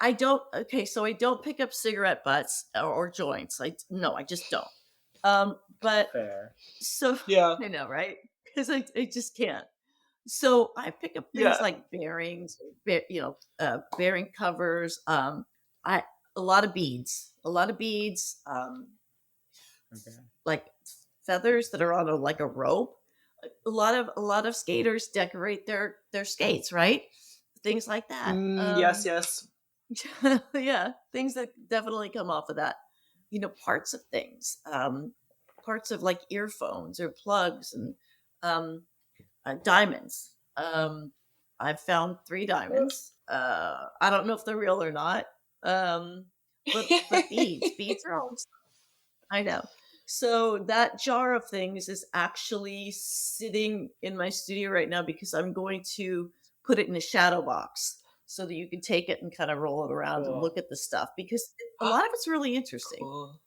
Speaker 3: I don't. Okay, so I don't pick up cigarette butts or joints. No, I just don't. But
Speaker 2: Fair.
Speaker 3: so
Speaker 1: Yeah.
Speaker 3: I know, right? Because I just can't. So I pick up things
Speaker 1: Yeah.
Speaker 3: like bearings, bearing covers. I a lot of beads,
Speaker 2: Okay.
Speaker 3: like feathers that are on like a rope. A lot of skaters decorate their skates, right? Things like that.
Speaker 1: Yes, yes.
Speaker 3: Yeah, things that definitely come off of that. Parts of things, parts of like earphones or plugs and um, diamonds. I've found 3 diamonds. I don't know if they're real or not. But beads are always. I know. So that jar of things is actually sitting in my studio right now because I'm going to put it in a shadow box so that you can take it and kind of roll it around and
Speaker 1: Cool.
Speaker 3: look at the stuff because a lot of it's really interesting.
Speaker 1: Cool.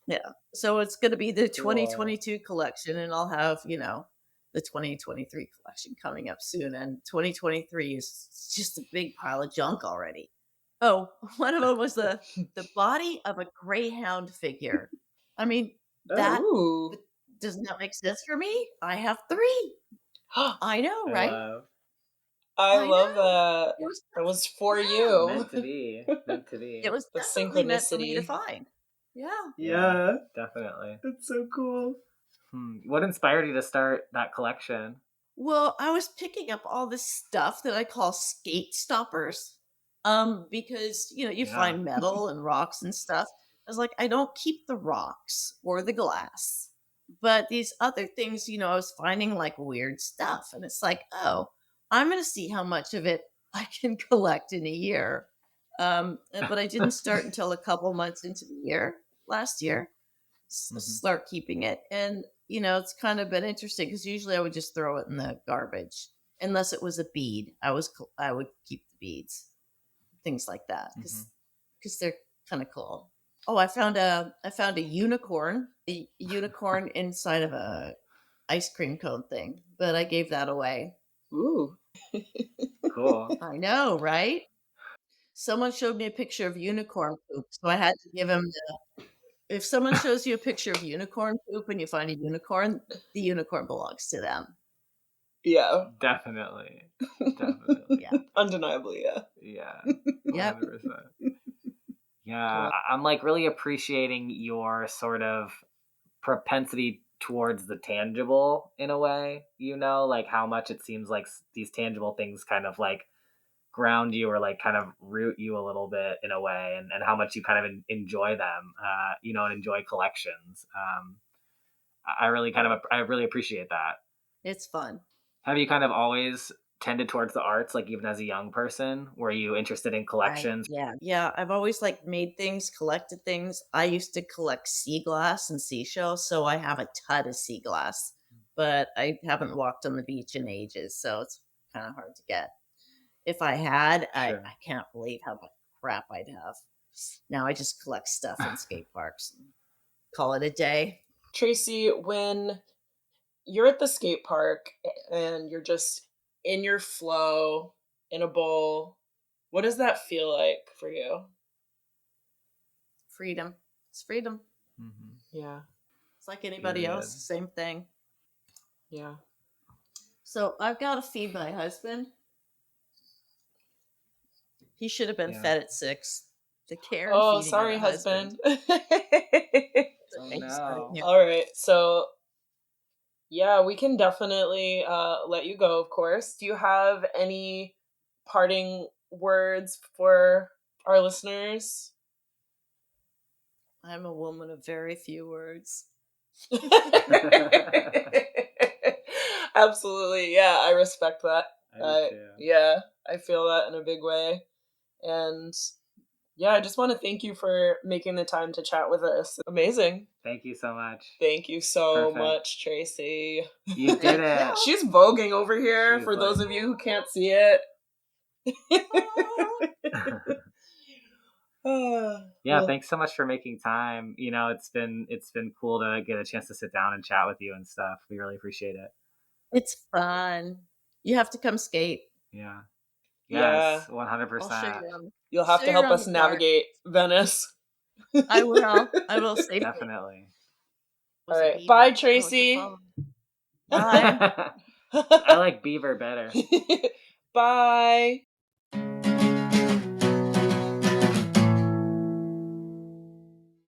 Speaker 3: Yeah. So it's going to be the
Speaker 2: Cool.
Speaker 3: 2022 collection, and I'll have, the 2023 collection coming up soon. And 2023 is just a big pile of junk already. Oh, one of them was the body of a greyhound figure. I mean, that
Speaker 1: Ooh.
Speaker 3: does not make sense for me. I have 3. I know,
Speaker 2: I
Speaker 3: right?
Speaker 2: love.
Speaker 1: I
Speaker 3: I
Speaker 1: love
Speaker 3: know.
Speaker 1: that.
Speaker 3: It was
Speaker 1: That was for
Speaker 3: yeah.
Speaker 1: you.
Speaker 2: Meant to be. Meant to be.
Speaker 3: It was
Speaker 1: The
Speaker 3: definitely meant for me to
Speaker 1: synchronicity.
Speaker 3: find. Yeah.
Speaker 1: Yeah.
Speaker 2: Definitely.
Speaker 1: That's so cool.
Speaker 2: What inspired you to start that collection?
Speaker 3: Well, I was picking up all this stuff that I call skate stoppers. Because you
Speaker 2: Yeah.
Speaker 3: find metal and rocks and stuff. I was like, I don't keep the rocks or the glass, but these other things, I was finding like weird stuff, and it's like, oh, I'm gonna see how much of it I can collect in a year. But I didn't start until a couple months into the year last year. Start keeping it, and it's kind of been interesting because usually I would just throw it in the garbage unless it was a bead. I would keep the beads, things like that, because they're kind of cool. Oh, I found a unicorn, inside of a ice cream cone thing, but I gave that away.
Speaker 1: Ooh.
Speaker 2: Cool.
Speaker 3: I know, right? Someone showed me a picture of unicorn poop, so I had to give him the. If someone shows you a picture of unicorn poop and you find a unicorn, the unicorn belongs to them.
Speaker 1: Yeah.
Speaker 2: Definitely. Definitely.
Speaker 3: Yeah.
Speaker 1: Undeniably, yeah.
Speaker 2: Yeah.
Speaker 3: Yep.
Speaker 2: 100%. Yeah. I'm like really appreciating your sort of propensity towards the tangible in a way, like how much it seems like these tangible things kind of like ground you or like kind of root you a little bit in a way, and how much you kind of enjoy them, and enjoy collections. I really appreciate that.
Speaker 3: It's fun.
Speaker 2: Have you kind of always tended towards the arts, like even as a young person? Were you interested in collections?
Speaker 3: Yeah. I've always like made things, collected things. I used to collect sea glass and seashells, so I have a ton of sea glass, but I haven't walked on the beach in ages, so it's kind of hard to get. If I had,
Speaker 2: Sure.
Speaker 3: I can't believe how much crap I'd have. Now I just collect stuff in skate parks and call it a day.
Speaker 1: Tracie, when you're at the skate park and you're just in your flow in a bowl, what does that feel like for you?
Speaker 3: Freedom. It's freedom.
Speaker 1: Yeah.
Speaker 3: It's like anybody
Speaker 2: Period.
Speaker 3: else, same thing.
Speaker 1: Yeah.
Speaker 3: So I've got to feed my husband. He should have been fed at 6. The care and feeding
Speaker 1: sorry,
Speaker 3: of a husband.
Speaker 2: Oh
Speaker 3: Okay,
Speaker 2: no.
Speaker 3: yeah.
Speaker 1: All right. So, yeah, we can definitely let you go, of course. Do you have any parting words for our listeners?
Speaker 3: I'm a woman of very few words.
Speaker 1: Absolutely. Yeah, I respect that.
Speaker 2: I do too.
Speaker 1: Yeah, I feel that in a big way. And yeah, I just want to thank you for making the time to chat with us. Amazing.
Speaker 2: Thank you so much.
Speaker 1: Thank you so
Speaker 2: Perfect.
Speaker 1: much, Tracie.
Speaker 2: You did it.
Speaker 1: She's voguing over here
Speaker 2: She's
Speaker 1: for those
Speaker 2: like-
Speaker 1: of you who can't see it.
Speaker 2: Yeah, thanks so much for making time. It's been cool to get a chance to sit down and chat with you and stuff. We really appreciate it.
Speaker 3: It's fun. You have to come skate.
Speaker 2: Yeah.
Speaker 1: Yeah.
Speaker 2: Yes, 100%.
Speaker 3: I'll show you.
Speaker 1: You'll have to help us navigate Venice.
Speaker 3: I will. I will safely.
Speaker 2: Definitely.
Speaker 1: All right. Bye, Tracie.
Speaker 3: Bye.
Speaker 2: I like beaver better.
Speaker 1: Bye.